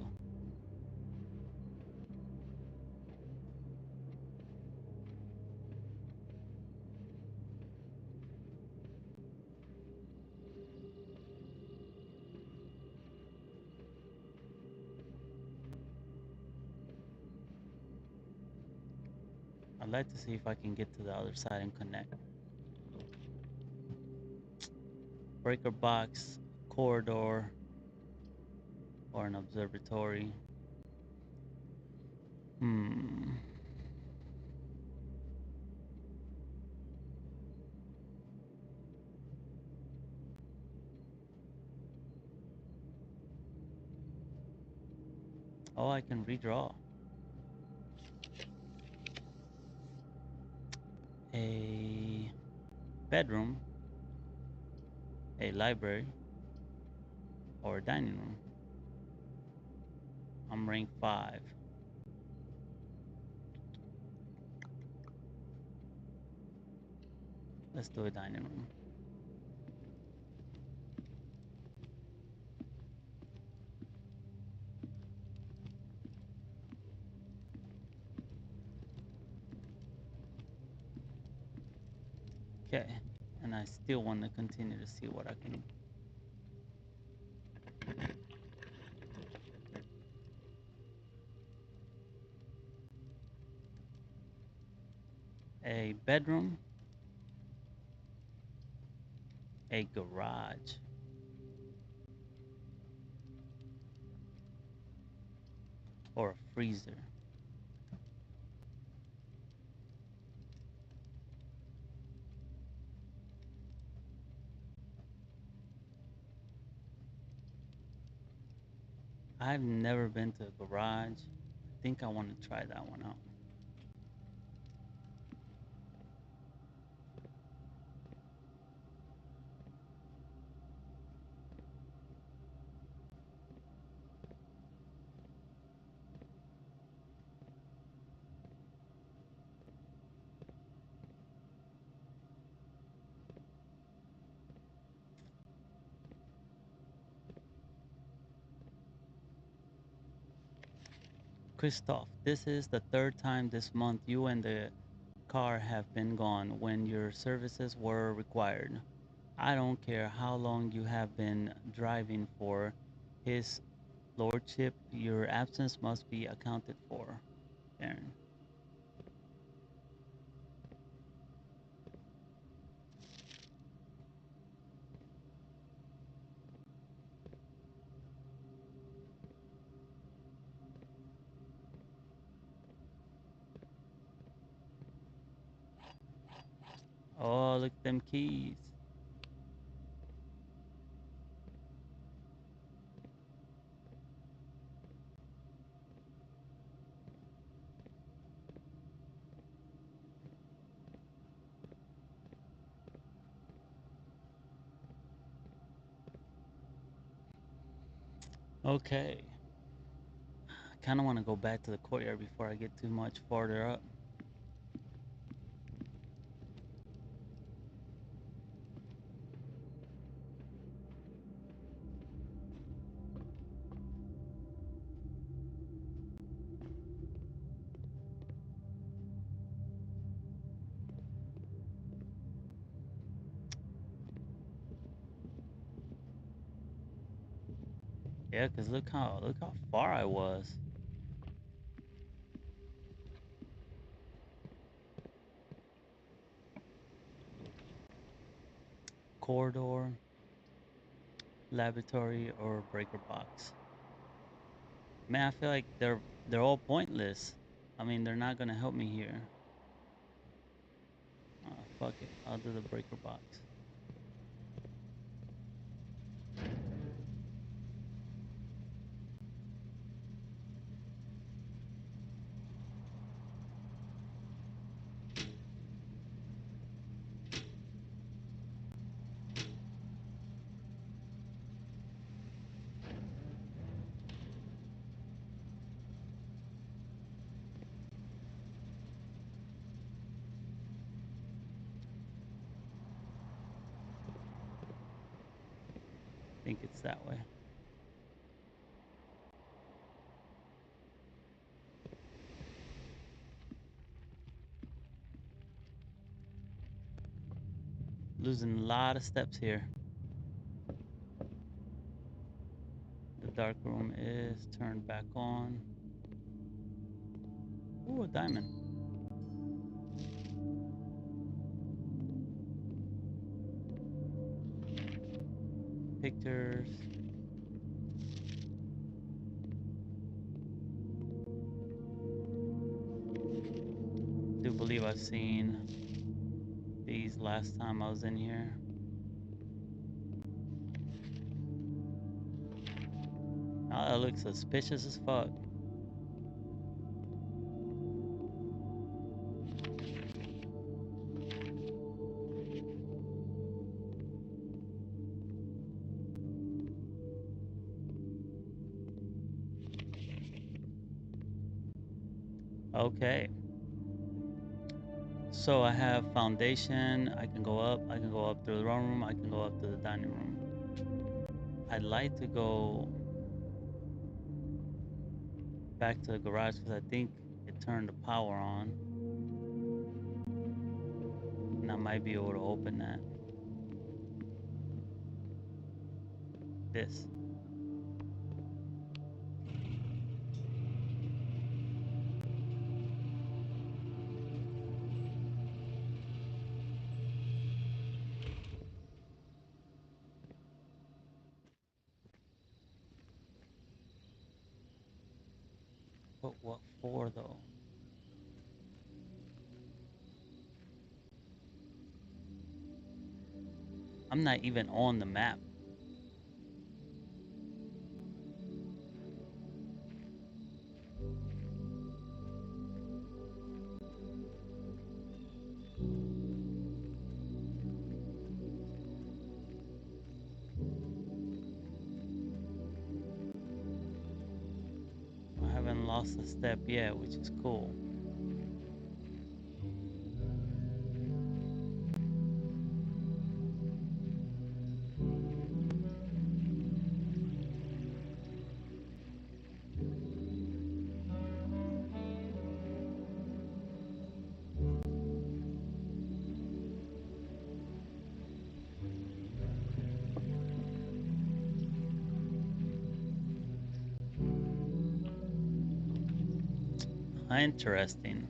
I'd like to see if I can get to the other side and connect. Breaker box, corridor, or an observatory. Oh, I can redraw. A bedroom, a library, or a dining room. I'm rank 5. Let's do a dining room. Okay, and I still want to continue to see what I can. A bedroom, a garage, or a freezer. I've never been to a garage. I think I want to try that one out. Christoph, this is the 3rd time this month you and the car have been gone when your services were required. I don't care how long you have been driving for. His lordship, your absence must be accounted for. Aaron. Oh, look at them keys. Okay. I kind of want to go back to the courtyard before I get too much farther up. Yeah, cause look how far I was. Corridor, laboratory, or breaker box. Man, I feel like they're all pointless. I mean, they're not gonna help me here. Fuck it. I'll do the breaker box. think it's that way. Losing a lot of steps here. The dark room is turned back on. Ooh, a diamond. Pictures. Do believe I've seen these last time I was in here. Oh, that looks suspicious as fuck. Okay. So I have foundation. I can go up. I can go up to the wrong room. I can go up to the dining room. I'd like to go back to the garage because I think it turned the power on. And I might be able to open that. This. But what for though? I'm not even on the map. I haven't lost a step yet, which is cool. Interesting.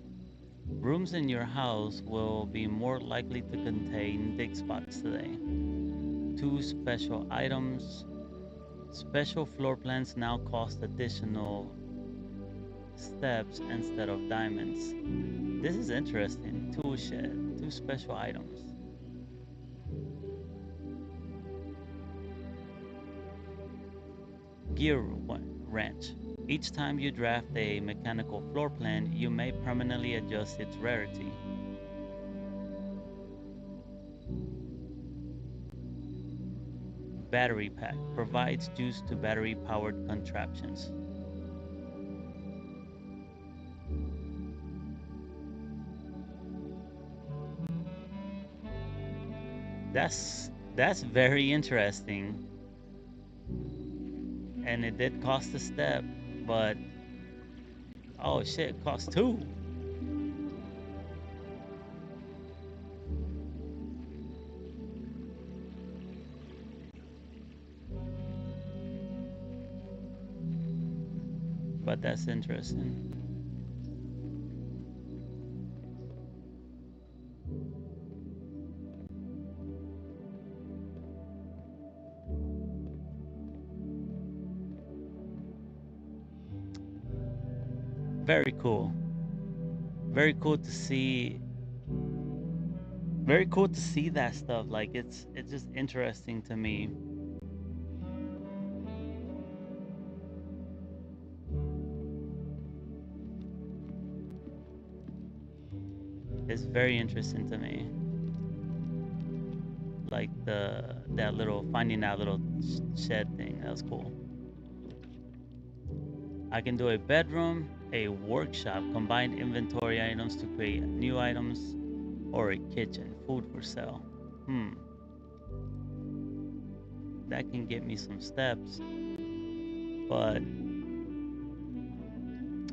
Rooms in your house will be more likely to contain dig spots today. Two special items. Special floor plans now cost additional steps instead of diamonds. This is interesting. Tool shed. Two special items. Gear wrench. Each time you draft a mechanical floor plan, you may permanently adjust its rarity. Battery pack provides juice to battery powered contraptions. That's very interesting. And it did cost a step, but oh shit, it cost two. But that's interesting. Very cool. Very cool to see. Very cool to see that stuff. Like it's just interesting to me. It's very interesting to me. Like that little finding that little shed thing. That was cool. I can do a bedroom, a workshop, combine inventory items to create new items, or a kitchen, food for sale. Hmm. that can get me some steps, but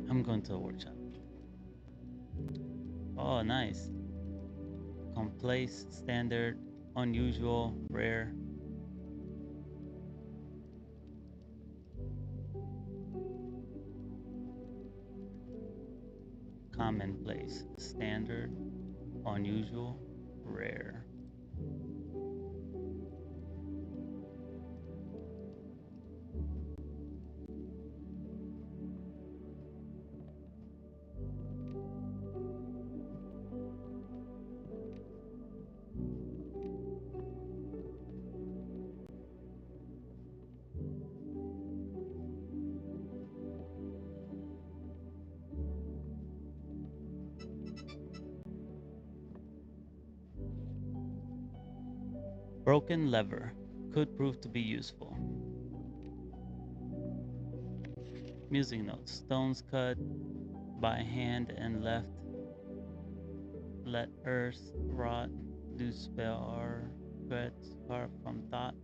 I'm going to a workshop. Oh, nice. Complex, standard, unusual, rare. Commonplace, standard, unusual, rare. Broken lever could prove to be useful. Music notes. Stones cut by hand and left. Let earth rot. Do spell our threads carved from thought.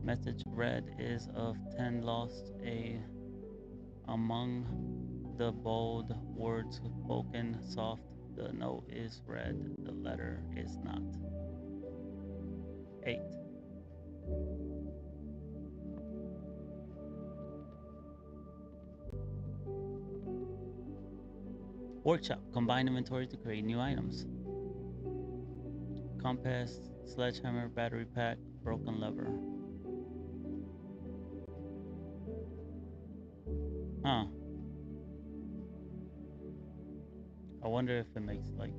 Message read is of 10 lost a among the bold words spoken soft. The note is read, the letter is not. 8. Workshop. Combine inventory to create new items. Compass, sledgehammer, battery pack, broken lever. Huh. I wonder if it makes like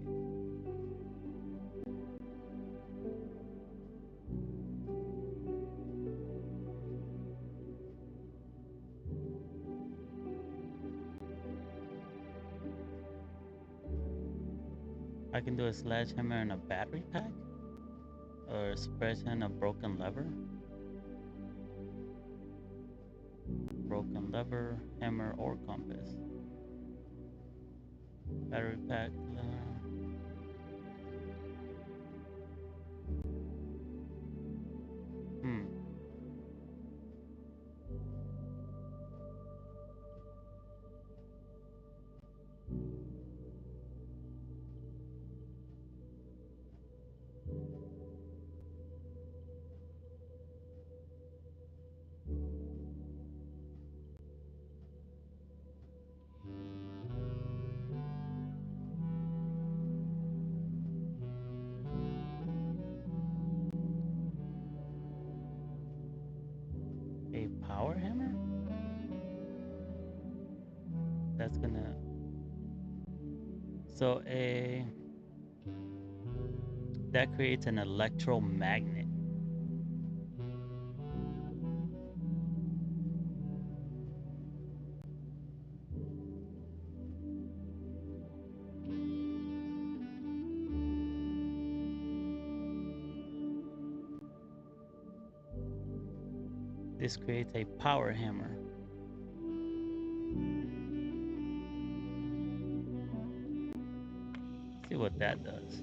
I can do a sledgehammer and a battery pack? Or a sledgehammer and a broken lever? Broken lever, hammer, or compass. Battery pack. Hmm. A power hammer? That's gonna. So a. That creates an electromagnet. This creates a power hammer. See what that does.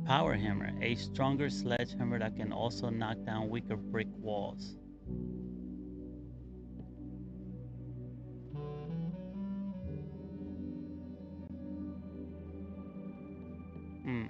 Power hammer, a stronger sledgehammer that can also knock down weaker brick walls. Hmm.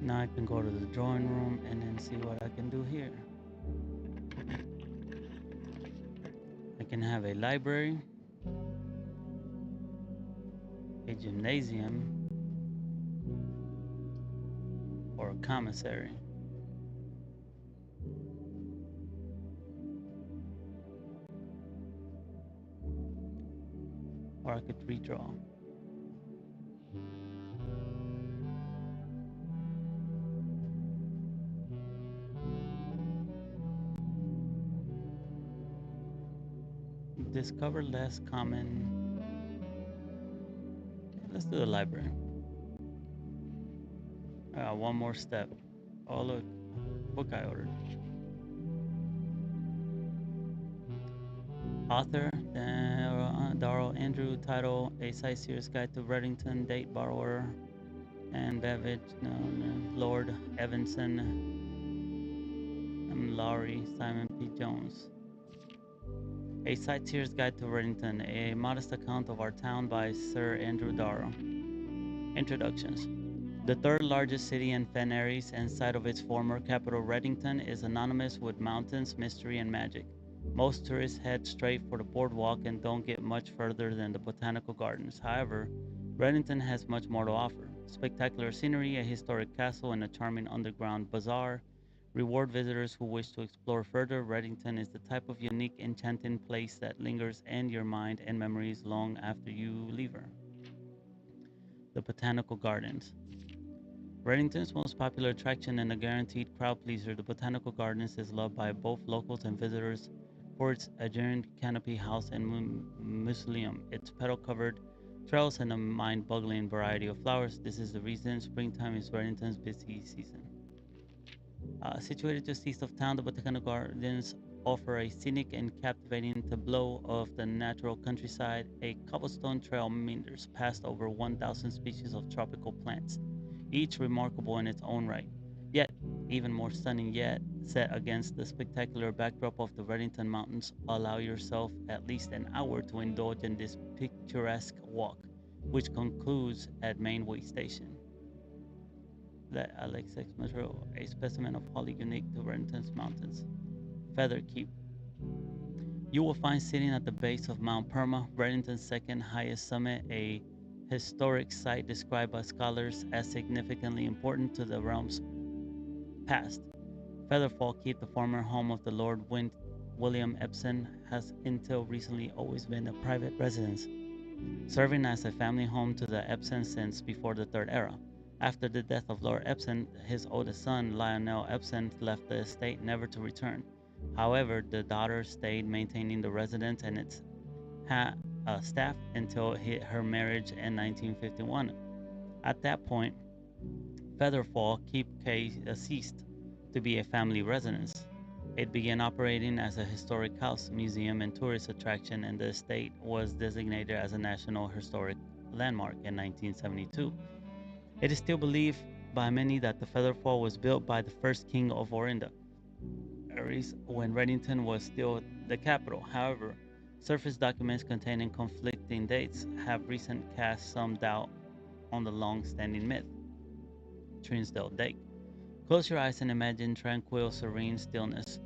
Now I can go to the drawing room and then see what I can do here. I can have a library, a gymnasium, or a commissary. Or I could redraw. Discover less common Let's do the library. One more step. Oh, look, book I ordered. Author Darrell Andrew. Title: A Sightseer's Guide to Reddington. Date: borrower and Beveridge. No, Lord Evanson. Lowry. Simon P. Jones. A Sightseer's Guide to Reddington. A modest account of our town by Sir Andrew Darrell. Introductions. The third largest city in Fen Aires and site of its former capital Reddington is synonymous with mountains, mystery, and magic. Most tourists head straight for the boardwalk and don't get much further than the botanical gardens. However, Reddington has much more to offer. Spectacular scenery, a historic castle, and a charming underground bazaar reward visitors who wish to explore further. Reddington is the type of unique, enchanting place that lingers in your mind and memories long after you leave her. The Botanical Gardens. Reddington's most popular attraction and a guaranteed crowd pleaser, the Botanical Gardens is loved by both locals and visitors for its adjourned canopy house and mausoleum, its petal-covered trails, and a mind-boggling variety of flowers. This is the reason springtime is Reddington's busy season. Situated just east of town, the Botanical Gardens offer a scenic and captivating tableau of the natural countryside. A cobblestone trail meanders past over 1,000 species of tropical plants, each remarkable in its own right. Yet, even more stunning yet, set against the spectacular backdrop of the Reddington Mountains, allow yourself at least an hour to indulge in this picturesque walk, which concludes at Mainway Station. Let Alex Metro, a specimen of holly unique to Reddington's mountains. Feather Keep. You will find sitting at the base of Mount Perma, Reddington's second highest summit, a historic site described by scholars as significantly important to the realm's past. Featherfall Keep, the former home of the Lord William Epsom, has until recently always been a private residence, serving as a family home to the Epsons since before the Third Era. After the death of Lord Epsom, his oldest son, Lionel Epsom, left the estate never to return. However, the daughter stayed maintaining the residence and its staff until her marriage in 1951. At that point, Featherfall Keep ceased to be a family residence. It began operating as a historic house, museum, and tourist attraction, and the estate was designated as a National Historic Landmark in 1972. It is still believed by many that the Featherfall was built by the first king of Orinda, Aries, when Reddington was still the capital. However, surface documents containing conflicting dates have recently cast some doubt on the long-standing myth. Trinsdale Lake. Close your eyes and imagine tranquil, serene stillness,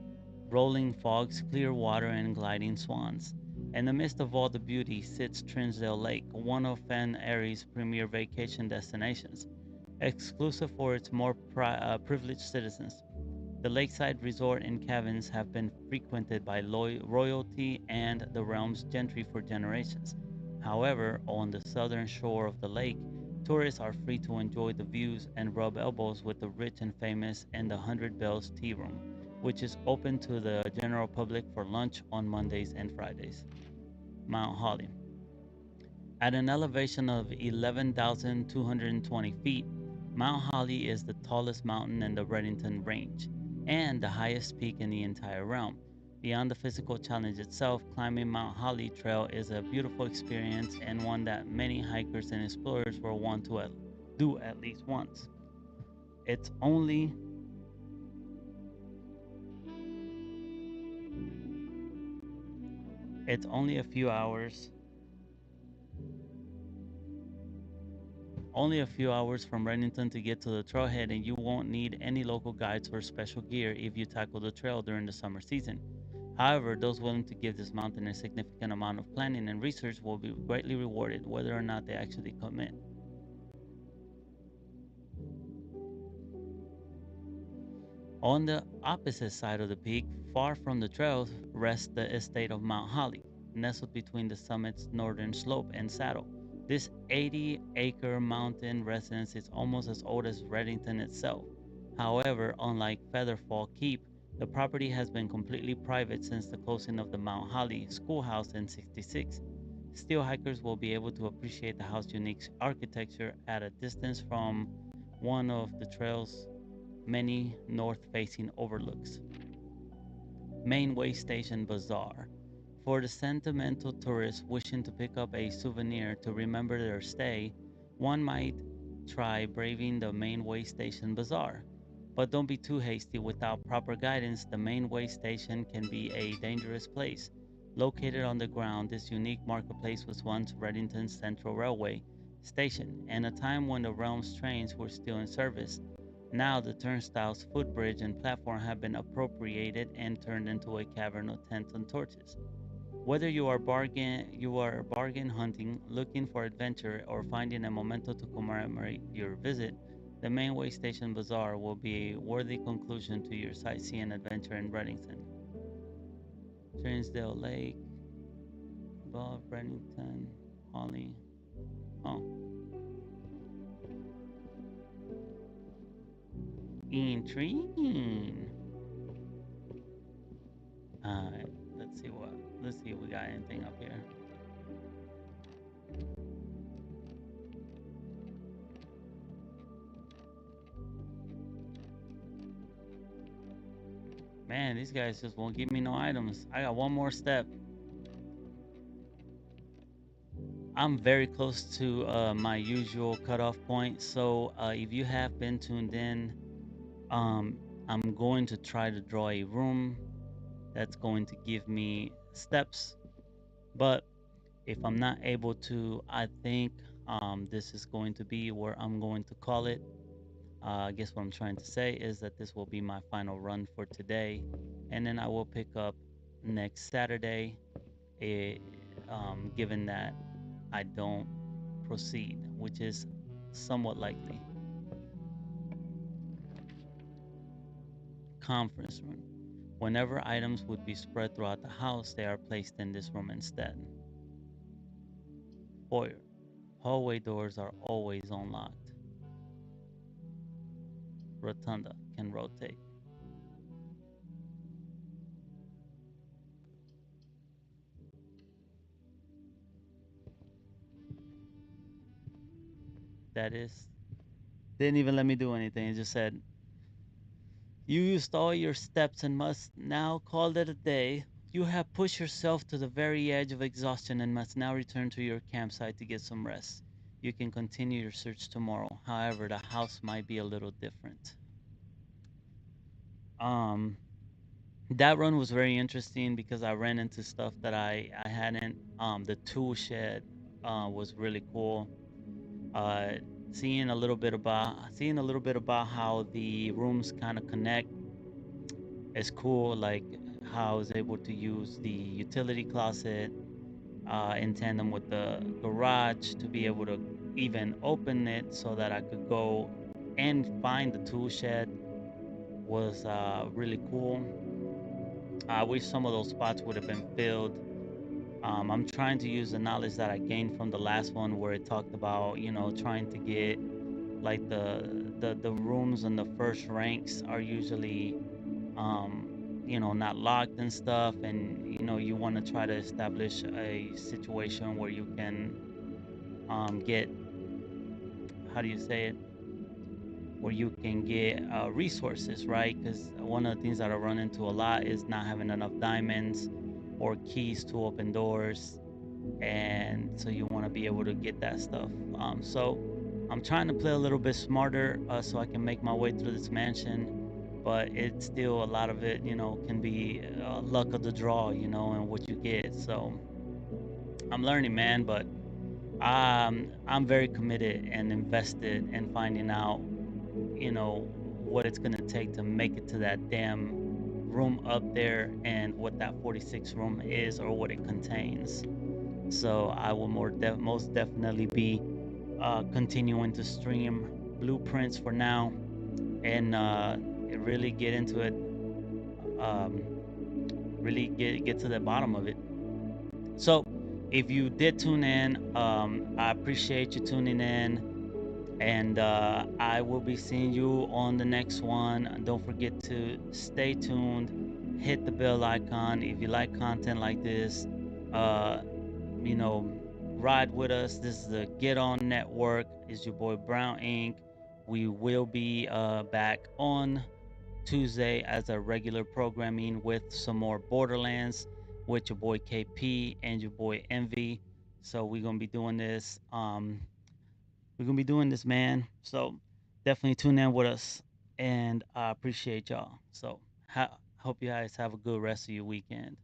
rolling fogs, clear water, and gliding swans. In the midst of all the beauty sits Trinsdale Lake, one of Fen Aires' premier vacation destinations, exclusive for its more privileged citizens. The lakeside resort and cabins have been frequented by royalty and the realm's gentry for generations. However, on the southern shore of the lake, tourists are free to enjoy the views and rub elbows with the rich and famous in the Hundred Bells Tea Room, which is open to the general public for lunch on Mondays and Fridays. Mount Holly. At an elevation of 11,220 feet, Mount Holly is the tallest mountain in the Reddington Range and the highest peak in the entire realm. Beyond the physical challenge itself, climbing Mount Holly Trail is a beautiful experience and one that many hikers and explorers will want to do at least once. It's only a few hours from Reddington to get to the trailhead, and you won't need any local guides or special gear if you tackle the trail during the summer season. However, those willing to give this mountain a significant amount of planning and research will be greatly rewarded, whether or not they actually commit. On the opposite side of the peak, far from the trails, rests the estate of Mount Holly, nestled between the summit's northern slope and saddle. This 80-acre mountain residence is almost as old as Reddington itself. However, unlike Featherfall Keep, the property has been completely private since the closing of the Mount Holly schoolhouse in '66. Still, hikers will be able to appreciate the house's unique architecture at a distance from one of the trail's many north-facing overlooks. Main Way Station Bazaar. For the sentimental tourist wishing to pick up a souvenir to remember their stay, one might try braving the Main Way Station Bazaar. But don't be too hasty. Without proper guidance, the Main Way Station can be a dangerous place. Located on the ground, this unique marketplace was once Reddington's Central Railway station, and a time when the realm's trains were still in service. Now the turnstiles, footbridge, and platform have been appropriated and turned into a cavern of tents and torches. Whether you are bargain hunting, looking for adventure, or finding a memento to commemorate your visit, the Mainway Station Bazaar will be a worthy conclusion to your sightseeing adventure in Reddington. Transdale Lake, above Reddington, Holly. Oh, intriguing. Alright, let's see if we got anything up here. Man, these guys just won't give me no items. I got one more step. I'm very close to my usual cutoff point. So if you have been tuned in, um, I'm going to try to draw a room that's going to give me steps. But if I'm not able to, I think this is going to be where I'm going to call it. I guess what I'm trying to say is that this will be my final run for today, and then I will pick up next Saturday, eh, given that I don't proceed, which is somewhat likely. Conference room. Whenever items would be spread throughout the house, they are placed in this room instead. Foyer. Hallway doors are always unlocked. Rotunda can rotate. That is, didn't even let me do anything. It just said, you used all your steps and must now call it a day. You have pushed yourself to the very edge of exhaustion and must now return to your campsite to get some rest. You can continue your search tomorrow. However, the house might be a little different. Um, that run was very interesting because I ran into stuff that I hadn't. The tool shed was really cool. Uh, seeing a little bit about how the rooms kind of connect is cool. Like how I was able to use the utility closet in tandem with the garage to be able to even open it so that I could go and find the tool shed was really cool. I wish some of those spots would have been filled. I'm trying to use the knowledge that I gained from the last one where it talked about, trying to get like the rooms in the first ranks are usually not locked and stuff, and you want to try to establish a situation where you can get, how do you say it, where you can get resources, right? Because one of the things that I run into a lot is not having enough diamonds or keys to open doors, and so you want to be able to get that stuff. So I'm trying to play a little bit smarter so I can make my way through this mansion, but it's still a lot of it, can be luck of the draw, and what you get. So I'm learning, man, but I'm very committed and invested in finding out, what it's gonna take to make it to that damn room up there and what that 46 room is or what it contains. So I will most definitely be continuing to stream blueprints for now and really get into it. Um, really get to the bottom of it. So if you did tune in, I appreciate you tuning in, and I will be seeing you on the next one. And don't forget to stay tuned, hit the bell icon if you like content like this. Uh, you know, ride with us. This is the Get On Network. Is your boy Brown Inc. We will be back on Tuesday as a regular programming with some more Borderlands with your boy KP and your boy Envy. So we're gonna be doing this. We're gonna be doing this, man. So definitely tune in with us, and I appreciate y'all. So hope you guys have a good rest of your weekend.